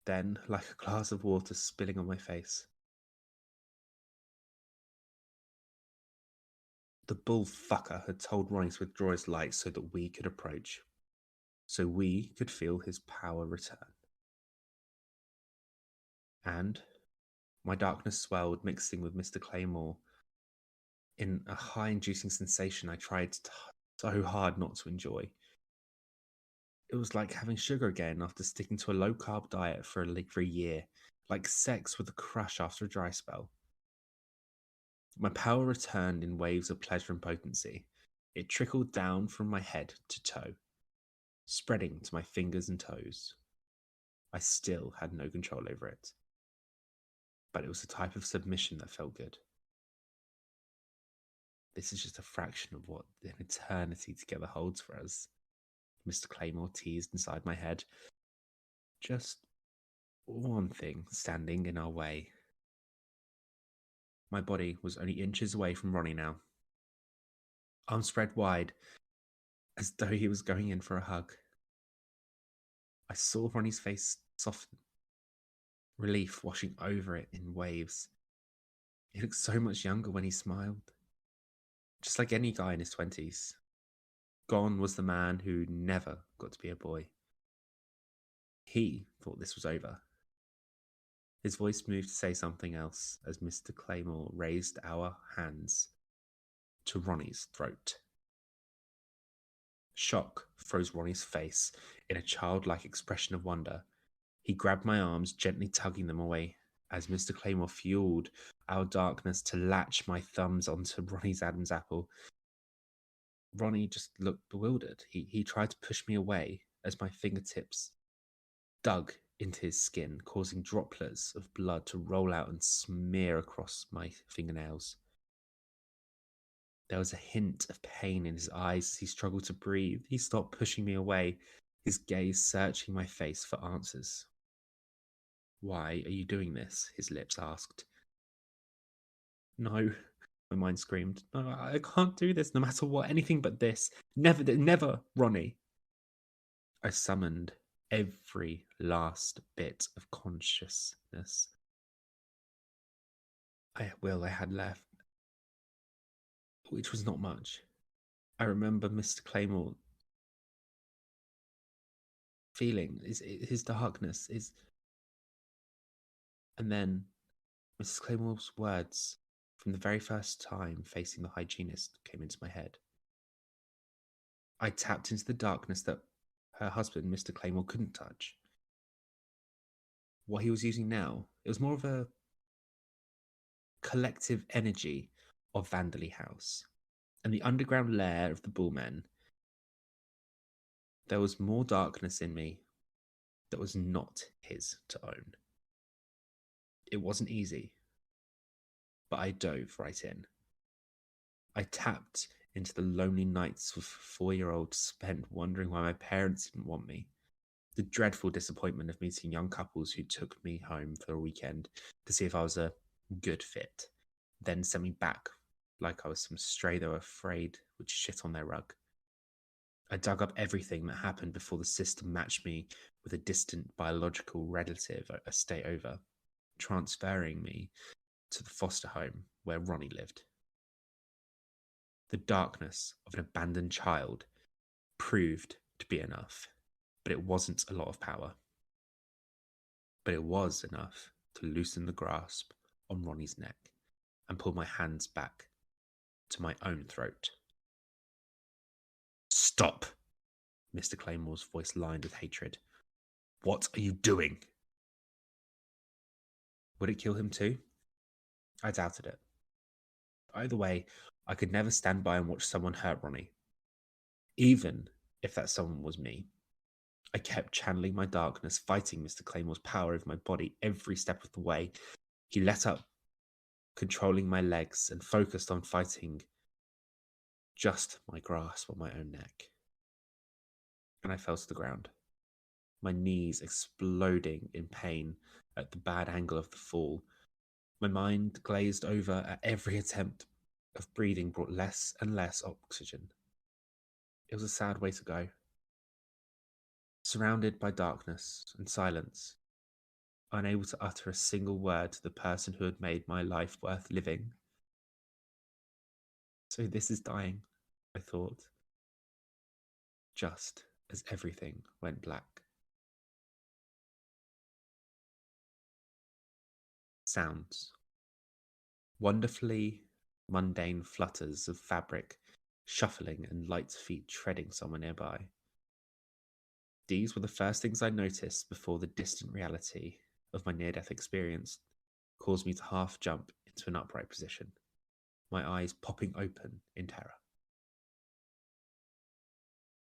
then, like a glass of water spilling on my face. The bullfucker had told Ronnie to withdraw his light so that we could approach, so we could feel his power return. And my darkness swelled, mixing with Mr. Claymore in a high-inducing sensation I tried so hard not to enjoy. It was like having sugar again after sticking to a low-carb diet for a year, like sex with a crush after a dry spell. My power returned in waves of pleasure and potency. It trickled down from my head to toe, spreading to my fingers and toes. I still had no control over it, but it was a type of submission that felt good. This is just a fraction of what an eternity together holds for us, Mr. Claymore teased inside my head. Just one thing standing in our way. My body was only inches away from Ronnie now, arms spread wide, as though he was going in for a hug. I saw Ronnie's face soften, relief washing over it in waves. He looked so much younger when he smiled, just like any guy in his 20s. Gone was the man who never got to be a boy. He thought this was over. His voice moved to say something else as Mr. Claymore raised our hands to Ronnie's throat. Shock froze Ronnie's face in a childlike expression of wonder. He grabbed my arms, gently tugging them away as Mr. Claymore fueled our darkness to latch my thumbs onto Ronnie's Adam's apple. Ronnie just looked bewildered. He tried to push me away as my fingertips dug into his skin, causing droplets of blood to roll out and smear across my fingernails. There was a hint of pain in his eyes as he struggled to breathe. He stopped pushing me away, his gaze searching my face for answers. "Why are you doing this?" his lips asked. "No," my mind screamed. "No, I can't do this, no matter what, anything but this. Never, never, Ronnie." I summoned every last bit of consciousness I had left, which was not much. I remember Mr. Claymore feeling his darkness, and then Mrs. Claymore's words from the very first time facing the hygienist came into my head. I tapped into the darkness that her husband, Mr. Claymore, couldn't touch. What he was using now, it was more of a collective energy of Vanderley House. And the underground lair of the Bullmen, there was more darkness in me that was not his to own. It wasn't easy, but I dove right in. I tapped into the lonely nights of 4-year-olds spent wondering why my parents didn't want me. The dreadful disappointment of meeting young couples who took me home for a weekend to see if I was a good fit, then sent me back like I was some stray they were afraid would shit on their rug. I dug up everything that happened before the system matched me with a distant biological relative a state over, transferring me to the foster home where Ronnie lived. The darkness of an abandoned child proved to be enough, but it wasn't a lot of power. But it was enough to loosen the grasp on Ronnie's neck and pull my hands back to my own throat. "Stop!" Mr. Claymore's voice lined with hatred. "What are you doing?" Would it kill him too? I doubted it. Either way, I could never stand by and watch someone hurt Ronnie. Even if that someone was me. I kept channeling my darkness, fighting Mr. Claymore's power over my body every step of the way. He let up, controlling my legs, and focused on fighting just my grasp on my own neck. And I fell to the ground, my knees exploding in pain at the bad angle of the fall. My mind glazed over at every attempt of breathing brought less and less oxygen. It was a sad way to go. Surrounded by darkness and silence, unable to utter a single word to the person who had made my life worth living. So this is dying, I thought, just as everything went black. Sounds. Wonderfully mundane flutters of fabric, shuffling and light feet treading somewhere nearby. These were the first things I noticed before the distant reality of my near-death experience caused me to half jump into an upright position, my eyes popping open in terror.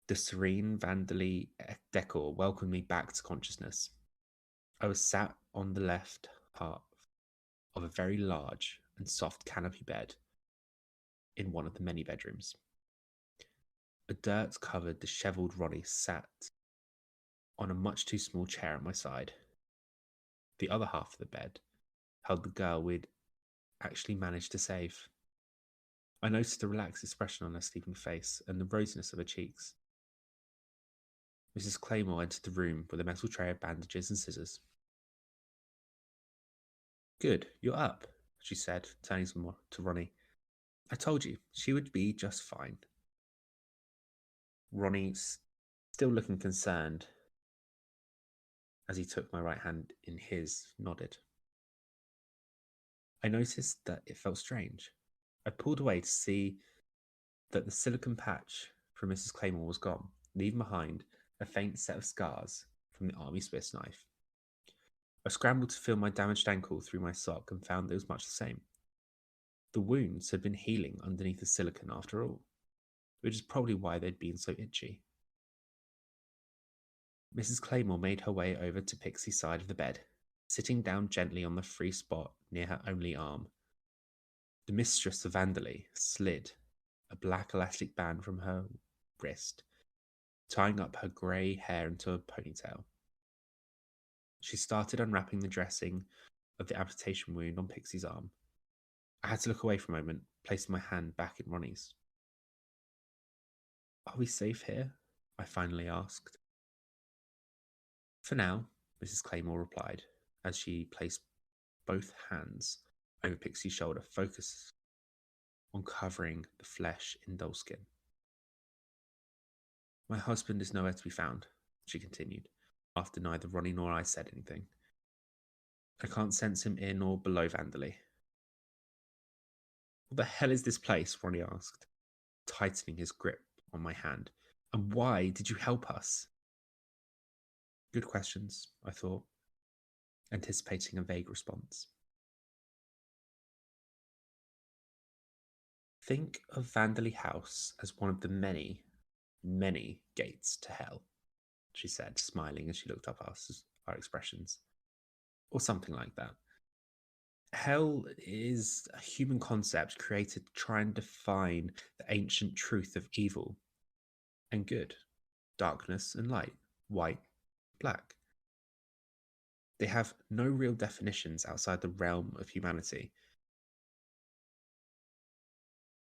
The serene Vanderley decor welcomed me back to consciousness. I was sat on the left half of a very large and soft canopy bed in one of the many bedrooms. A dirt-covered, dishevelled Ronnie sat on a much too small chair at my side. The other half of the bed held the girl we'd actually managed to save. I noticed the relaxed expression on her sleeping face and the rosiness of her cheeks. Mrs. Claymore entered the room with a metal tray of bandages and scissors. "Good, you're up," she said, turning to Ronnie. "I told you, she would be just fine." Ronnie, still looking concerned, as he took my right hand in his, nodded. I noticed that it felt strange. I pulled away to see that the silicone patch from Mrs. Claymore was gone, leaving behind a faint set of scars from the army Swiss knife. I scrambled to feel my damaged ankle through my sock and found it was much the same. The wounds had been healing underneath the silicone after all, which is probably why they'd been so itchy. Mrs. Claymore made her way over to Pixie's side of the bed, sitting down gently on the free spot near her only arm. The mistress of Vanderley slid a black elastic band from her wrist, tying up her grey hair into a ponytail. She started unwrapping the dressing of the amputation wound on Pixie's arm. I had to look away for a moment, placing my hand back in Ronnie's. "Are we safe here?" I finally asked. "For now," Mrs. Claymore replied, as she placed both hands over Pixie's shoulder, focused on covering the flesh in dull skin. "My husband is nowhere to be found," she continued, after neither Ronnie nor I said anything. "I can't sense him in or below Vanderley." "What the hell is this place?" Ronnie asked, tightening his grip on my hand. "And why did you help us?" Good questions, I thought, anticipating a vague response. "Think of Vanderley House as one of the many, many gates to hell," she said, smiling as she looked up our expressions. Or something like that. Hell is a human concept created to try and define the ancient truth of evil and good, darkness and light, white, black. They have no real definitions outside the realm of humanity.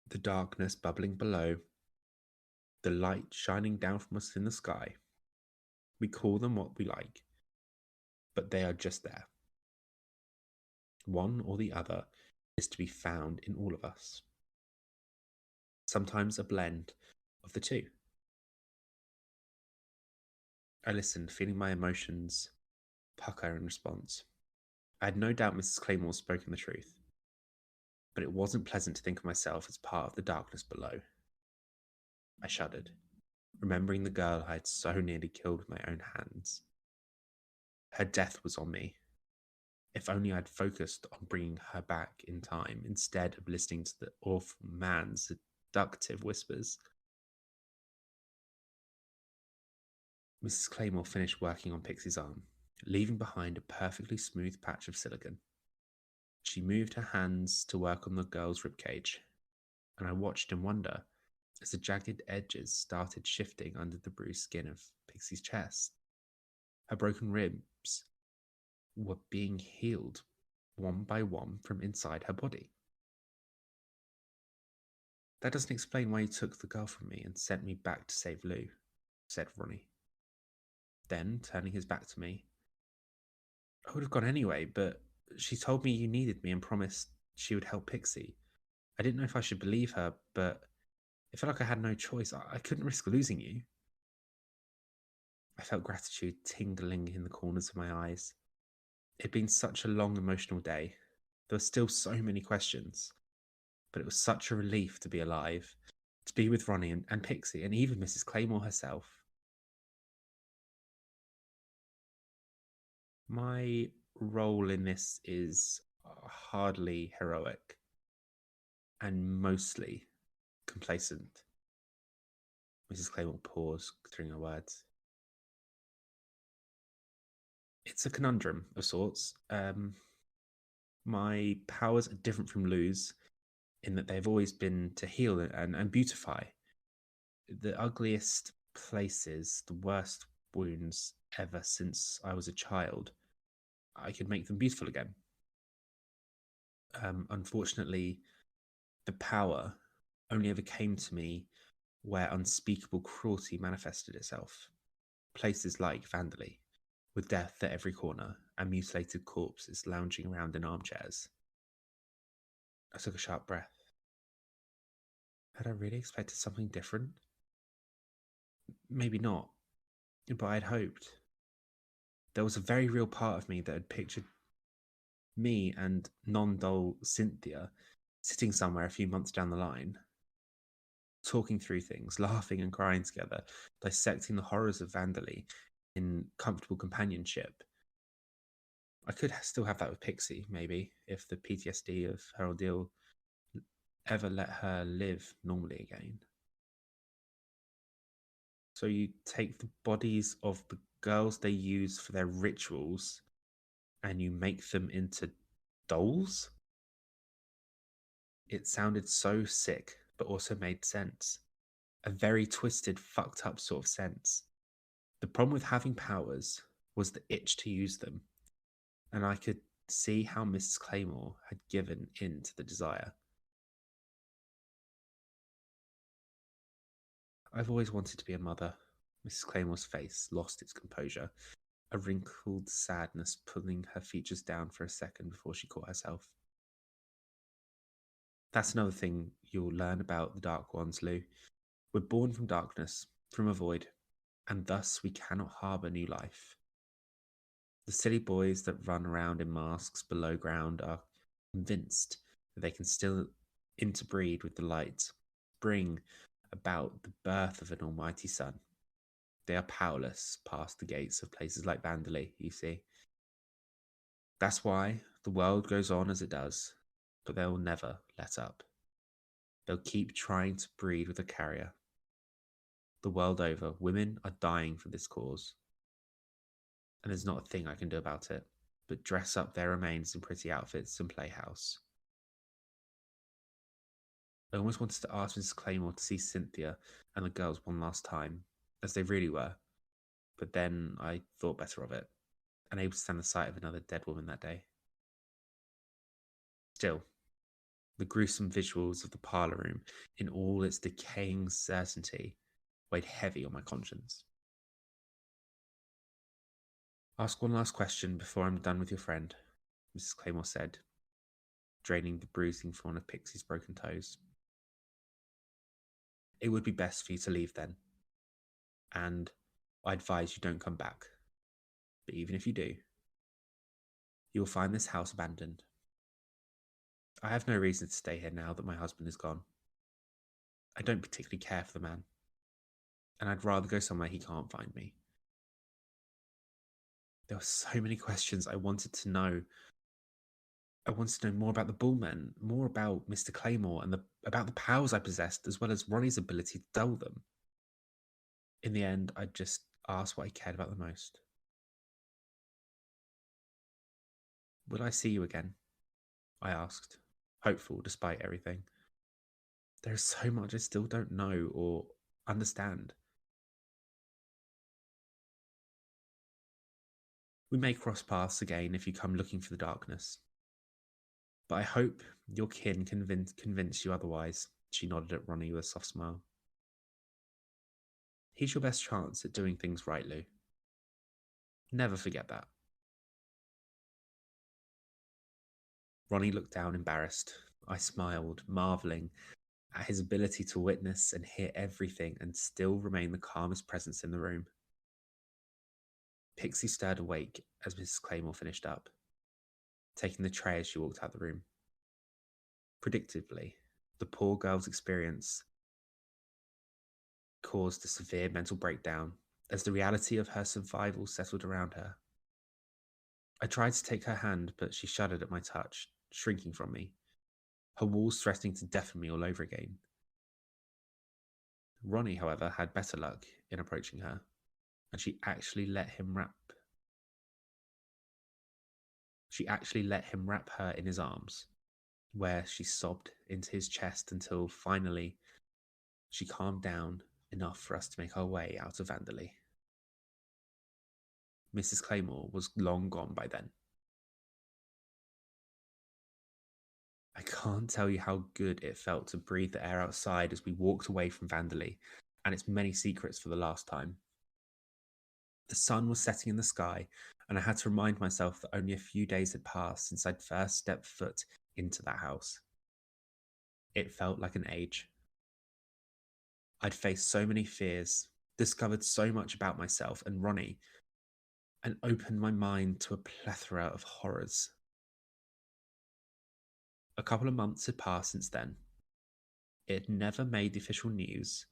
The darkness bubbling below, the light shining down from us in the sky. We call them what we like, but they are just there. One or the other is to be found in all of us. Sometimes a blend of the two. I listened, feeling my emotions pucker in response. I had no doubt Mrs. Claymore spoken the truth, but it wasn't pleasant to think of myself as part of the darkness below. I shuddered, remembering the girl I had so nearly killed with my own hands. Her death was on me. If only I'd focused on bringing her back in time instead of listening to the awful man's seductive whispers. Mrs. Claymore finished working on Pixie's arm, leaving behind a perfectly smooth patch of silicone. She moved her hands to work on the girl's ribcage, and I watched in wonder as the jagged edges started shifting under the bruised skin of Pixie's chest. Her broken ribs were being healed one by one from inside her body. "That doesn't explain why you took the girl from me and sent me back to save Lou," said Ronnie. Then, turning his back to me, "I would have gone anyway, but she told me you needed me and promised she would help Pixie. I didn't know if I should believe her, but it felt like I had no choice. I couldn't risk losing you." I felt gratitude tingling in the corners of my eyes. It had been such a long, emotional day. There were still so many questions, but it was such a relief to be alive, to be with Ronnie and Pixie, and even Mrs. Claymore herself. My role in this is hardly heroic and mostly complacent. Mrs. Claymore paused, considering her words. It's a conundrum of sorts. My powers are different from Lou's in that they've always been to heal and beautify. The ugliest places, the worst wounds ever since I was a child, I could make them beautiful again. Unfortunately, the power only ever came to me where unspeakable cruelty manifested itself. Places like Vanderley, with death at every corner and mutilated corpses lounging around in armchairs. I took a sharp breath. Had I really expected something different? Maybe not, but I'd hoped. There was a very real part of me that had pictured me and non-doll Cynthia sitting somewhere a few months down the line, talking through things, laughing and crying together, dissecting the horrors of Vanderley in comfortable companionship. I could still have that with Pixie, maybe, if the PTSD of her ordeal ever let her live normally again. "So you take the bodies of the girls they use for their rituals and you make them into dolls? It sounded so sick, but also made sense. A very twisted, fucked up sort of sense. The problem with having powers was the itch to use them, and I could see how Mrs. Claymore had given in to the desire. I've always wanted to be a mother. Mrs. Claymore's face lost its composure, a wrinkled sadness pulling her features down for a second before she caught herself. That's another thing you'll learn about the Dark Ones, Lou. We're born from darkness, from a void, and thus we cannot harbour new life. The silly boys that run around in masks below ground are convinced that they can still interbreed with the light, bring about the birth of an almighty sun. They are powerless past the gates of places like Vanderley, you see. That's why the world goes on as it does, but they will never let up. They'll keep trying to breed with a carrier. The world over, women are dying for this cause. And there's not a thing I can do about it, but dress up their remains in pretty outfits and play house. I almost wanted to ask Mrs. Claymore to see Cynthia and the girls one last time, as they really were, but then I thought better of it, unable to stand the sight of another dead woman that day. Still, the gruesome visuals of the parlour room, in all its decaying certainty, weighed heavy on my conscience. Ask one last question before I'm done with your friend, Mrs. Claymore said, draining the bruising from one of Pixie's broken toes. It would be best for you to leave then, and I advise you don't come back. But even if you do, you will find this house abandoned. I have no reason to stay here now that my husband is gone. I don't particularly care for the man, and I'd rather go somewhere he can't find me. There were so many questions I wanted to know. I wanted to know more about the Bullmen, more about Mr. Claymore, and about the powers I possessed, as well as Ronnie's ability to dull them. In the end, I just asked what I cared about the most. Will I see you again? I asked, hopeful despite everything. There is so much I still don't know or understand. We may cross paths again if you come looking for the darkness. But I hope your kin convince you otherwise, she nodded at Ronnie with a soft smile. He's your best chance at doing things right, Lou. Never forget that. Ronnie looked down embarrassed. I smiled, marvelling at his ability to witness and hear everything and still remain the calmest presence in the room. Pixie stirred awake as Mrs. Claymore finished up, taking the tray as she walked out the room. Predictably, the poor girl's experience caused a severe mental breakdown as the reality of her survival settled around her. I tried to take her hand, but she shuddered at my touch, shrinking from me, her walls threatening to deafen me all over again. Ronnie, however, had better luck in approaching her, and she actually let him wrap her in his arms, where she sobbed into his chest until finally she calmed down enough for us to make our way out of Vanderley. Mrs. Claymore was long gone by then. I can't tell you how good it felt to breathe the air outside as we walked away from Vanderley and its many secrets for the last time. The sun was setting in the sky, and I had to remind myself that only a few days had passed since I'd first stepped foot into that house. It felt like an age. I'd faced so many fears, discovered so much about myself and Ronnie, and opened my mind to a plethora of horrors. A couple of months had passed since then. It had never made the official news,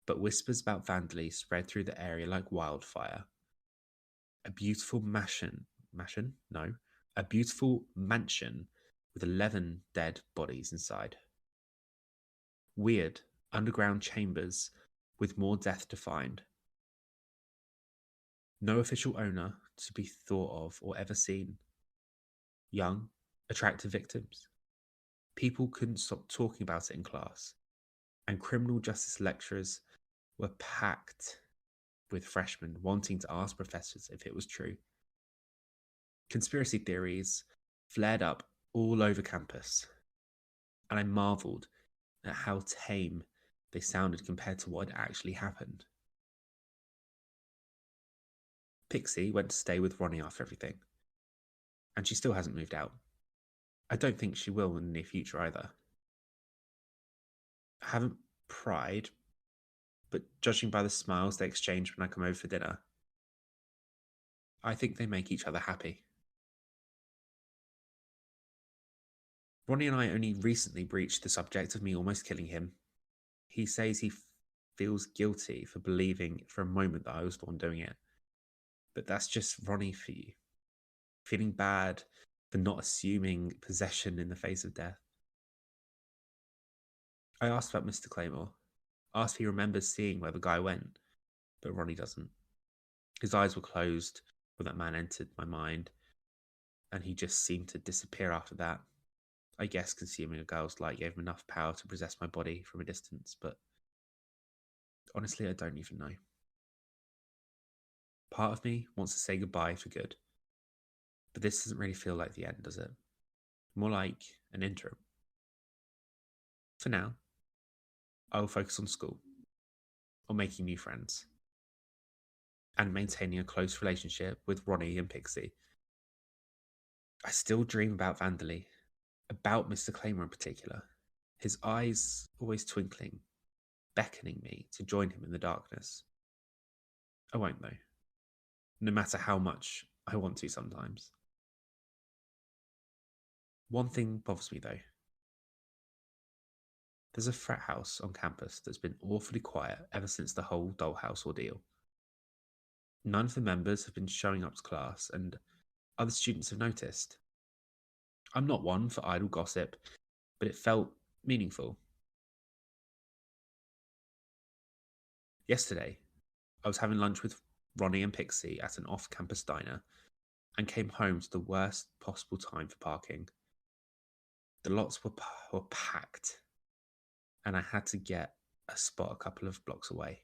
but whispers about Vanderley spread through the area like wildfire. A beautiful a beautiful mansion with 11 dead bodies inside. Weird underground chambers with more death to find. No official owner to be thought of or ever seen. Young, attractive victims. People couldn't stop talking about it in class, and criminal justice lecturers were packed with freshmen wanting to ask professors if it was true. Conspiracy theories flared up all over campus, and I marveled at how tame they sounded compared to what had actually happened. Pixie went to stay with Ronnie after everything, and she still hasn't moved out. I don't think she will in the near future either. I haven't pried, but judging by the smiles they exchange when I come over for dinner, I think they make each other happy. Ronnie and I only recently breached the subject of me almost killing him. He says he feels guilty for believing for a moment that I was the one doing it. But that's just Ronnie for you. Feeling bad for not assuming possession in the face of death. I asked about Mr. Claymore. Asked if he remembers seeing where the guy went. But Ronnie doesn't. His eyes were closed when that man entered my mind. And he just seemed to disappear after that. I guess consuming a girl's light gave him enough power to possess my body from a distance. But honestly, I don't even know. Part of me wants to say goodbye for good. But this doesn't really feel like the end, does it? More like an interim. For now, I will focus on school, on making new friends, and maintaining a close relationship with Ronnie and Pixie. I still dream about Vanderlei, about Mr. Claymore in particular, his eyes always twinkling, beckoning me to join him in the darkness. I won't though, no matter how much I want to sometimes. One thing bothers me though. There's a frat house on campus that's been awfully quiet ever since the whole dollhouse ordeal. None of the members have been showing up to class, and other students have noticed. I'm not one for idle gossip, but it felt meaningful. Yesterday, I was having lunch with Ronnie and Pixie at an off-campus diner and came home to the worst possible time for parking. The lots were packed, and I had to get a spot a couple of blocks away.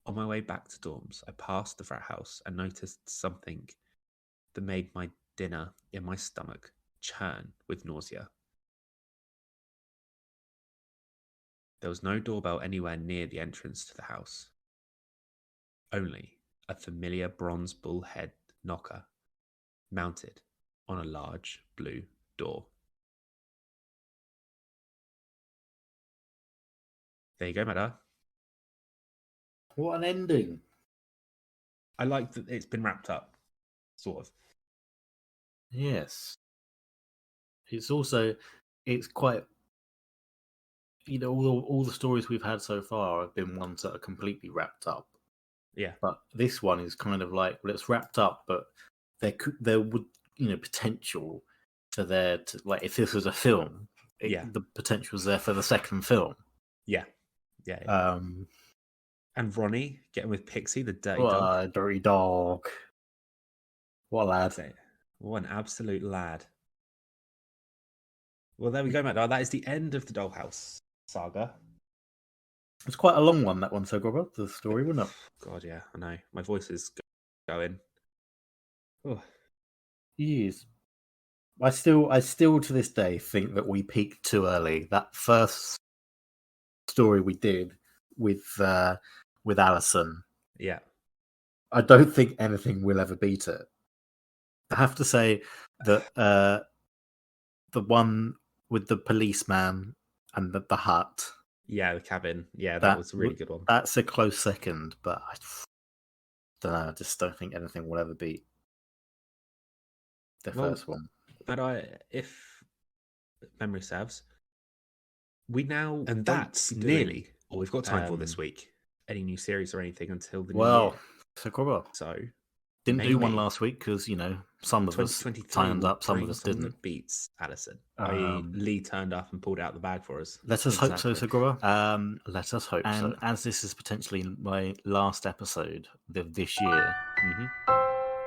On my way back to dorms, I passed the frat house and noticed something that made my dinner in my stomach churn with nausea. There was no doorbell anywhere near the entrance to the house. Only a familiar bronze bull head knocker mounted on a large blue door. There you go, Madda. What an ending. I like that it's been wrapped up, sort of. Yes. It's quite, all the stories we've had so far have been ones that are completely wrapped up. Yeah. But this one is kind of like, well, it's wrapped up, but there would, potential for there to, like, if this was a film, the potential is there for the second film. Yeah. And Ronnie getting with Pixie, the dirty dog. Dirty dog. What a lad. What an absolute lad. Well, there we go, Matt. That is the end of the Dollhouse saga. It's quite a long one, that one, so Robert, the story, wouldn't it? God, yeah, I know. My voice is going. Oh. Yes. I still to this day think that we peaked too early. That first story we did with Alison. Yeah. I don't think anything will ever beat it. I have to say that the one with the policeman and the hut. Yeah, the cabin. Yeah, that was a really good one. That's a close second, but I don't know. I just don't think anything will ever beat the first one. But if memory serves, we now... And that's nearly all we've got time for this week. Any new series or anything until the new year. So didn't do one last week because some of us turned up, some of us didn't. That beats Alison. Lee turned up and pulled out the bag for us. Let us hope so, Sagura. Let us hope so. And as this is potentially my last episode of this year, Mm-hmm.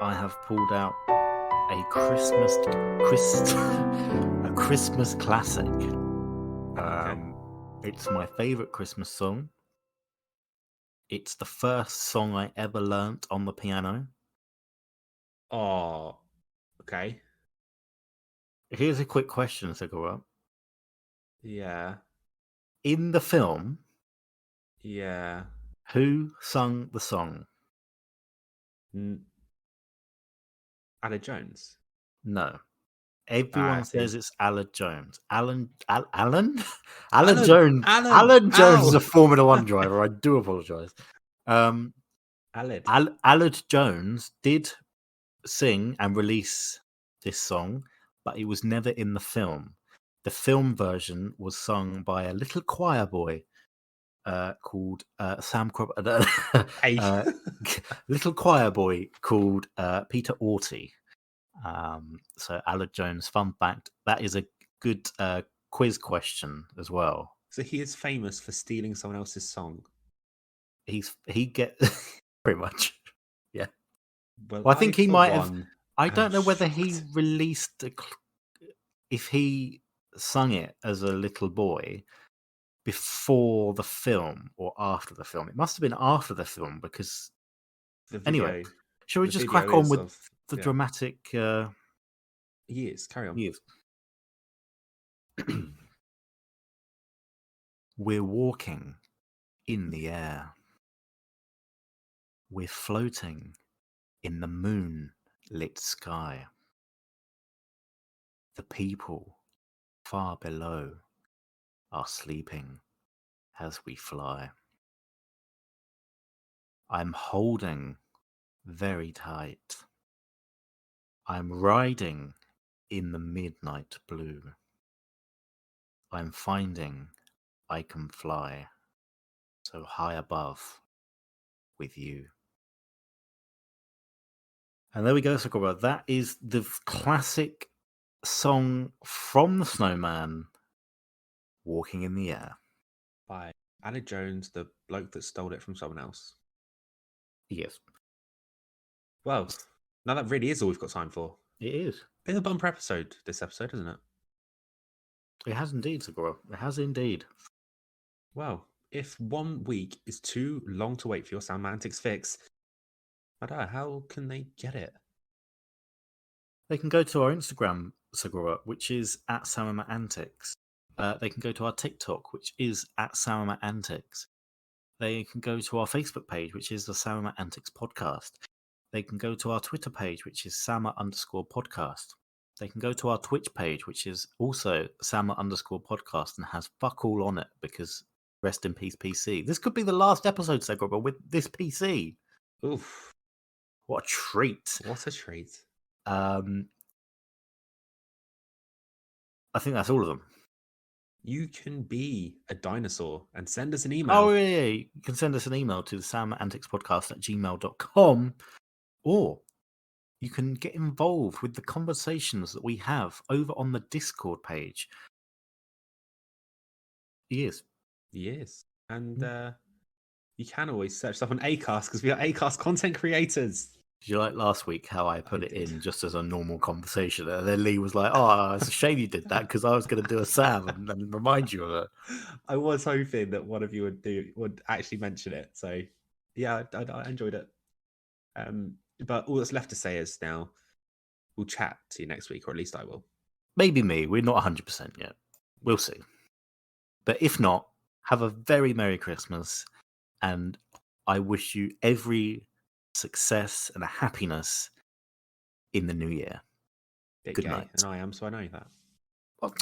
I have pulled out a Christmas classic. Okay. It's my favorite Christmas song. It's the first song I ever learnt on the piano. Oh, okay. Here's a quick question, Segura. Yeah. In the film, Yeah. who sung the song? Aled Jones. No. Everyone says It's it's Alan Jones. Alan Alan. Jones. Alan. Alan Jones is Ow. a Formula One driver. I do apologise. Aled. Alan Jones did sing and release this song, but it was never in the film. The film version was sung by a little choir boy called Sam Hey. little choir boy called Peter Orty. So Alan Jones, fun fact, that is a good quiz question as well. So he is famous for stealing someone else's song. He get pretty much, yeah. Well, I think he might have. I don't know whether he shocked. released if he sung it as a little boy before the film or after the film. It must have been after the film because. Anyway, shall we just crack on with the dramatic? Yes, carry on. Yes. We're walking in the air. We're floating in the moon-lit sky. The people far below are sleeping as we fly. I'm holding very tight. I'm riding in the midnight blue. I'm finding I can fly so high above with you. And there we go, Sakura. That is the classic song from the Snowman, Walking in the Air. By Aled Jones, the bloke that stole it from someone else. Yes. Well, now that really is all we've got time for. It is. Been a bumper episode, this episode, isn't it? It has indeed, Sakura. It has indeed. Well, if 1 week is too long to wait for your Sam Matt Antics fix, I don't know, how can they get it? They can go to our Instagram, Segura, which is at Sam Matt Antics. They can go to our TikTok, which is at Sam Matt Antics. They can go to our Facebook page, which is the Sam Matt Antics Podcast. They can go to our Twitter page, which is Sama_podcast. They can go to our Twitch page, which is also Sama_podcast and has fuck all on it because rest in peace, PC. This could be the last episode, Segura, with this PC. Oof. What a treat. What a treat. I think that's all of them. You can be a dinosaur and send us an email. Oh, yeah. You can send us an email to the samanticspodcast@gmail.com, or you can get involved with the conversations that we have over on the Discord page. Yes. And you can always search stuff on Acast because we are Acast content creators. Did you like last week how I put it in just as a normal conversation? And then Lee was like, "Oh, it's a shame you did that because I was going to do a Sam and remind you of it." I was hoping that one of you would actually mention it. So, yeah, I enjoyed it. But all that's left to say is now we'll chat to you next week, or at least I will. Maybe me. We're not 100% yet. We'll see. But if not, have a very Merry Christmas, and I wish you every success and happiness in the new year. Good night. And I am, so I know that. Well,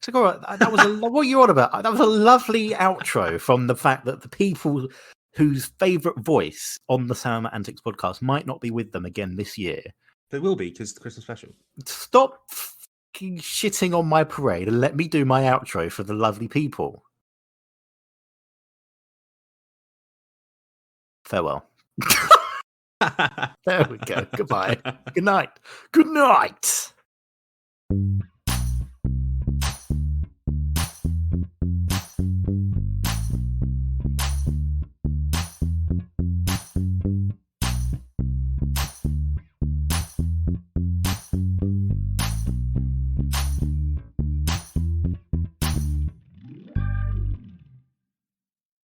Segura, that was what are you on about? That was a lovely outro from the fact that the people whose favourite voice on the Sam Matt Antics podcast might not be with them again this year. There will be, because it's the Christmas special. Stop fucking shitting on my parade and let me do my outro for the lovely people. Farewell. There we go. Goodbye. Good night. Good night.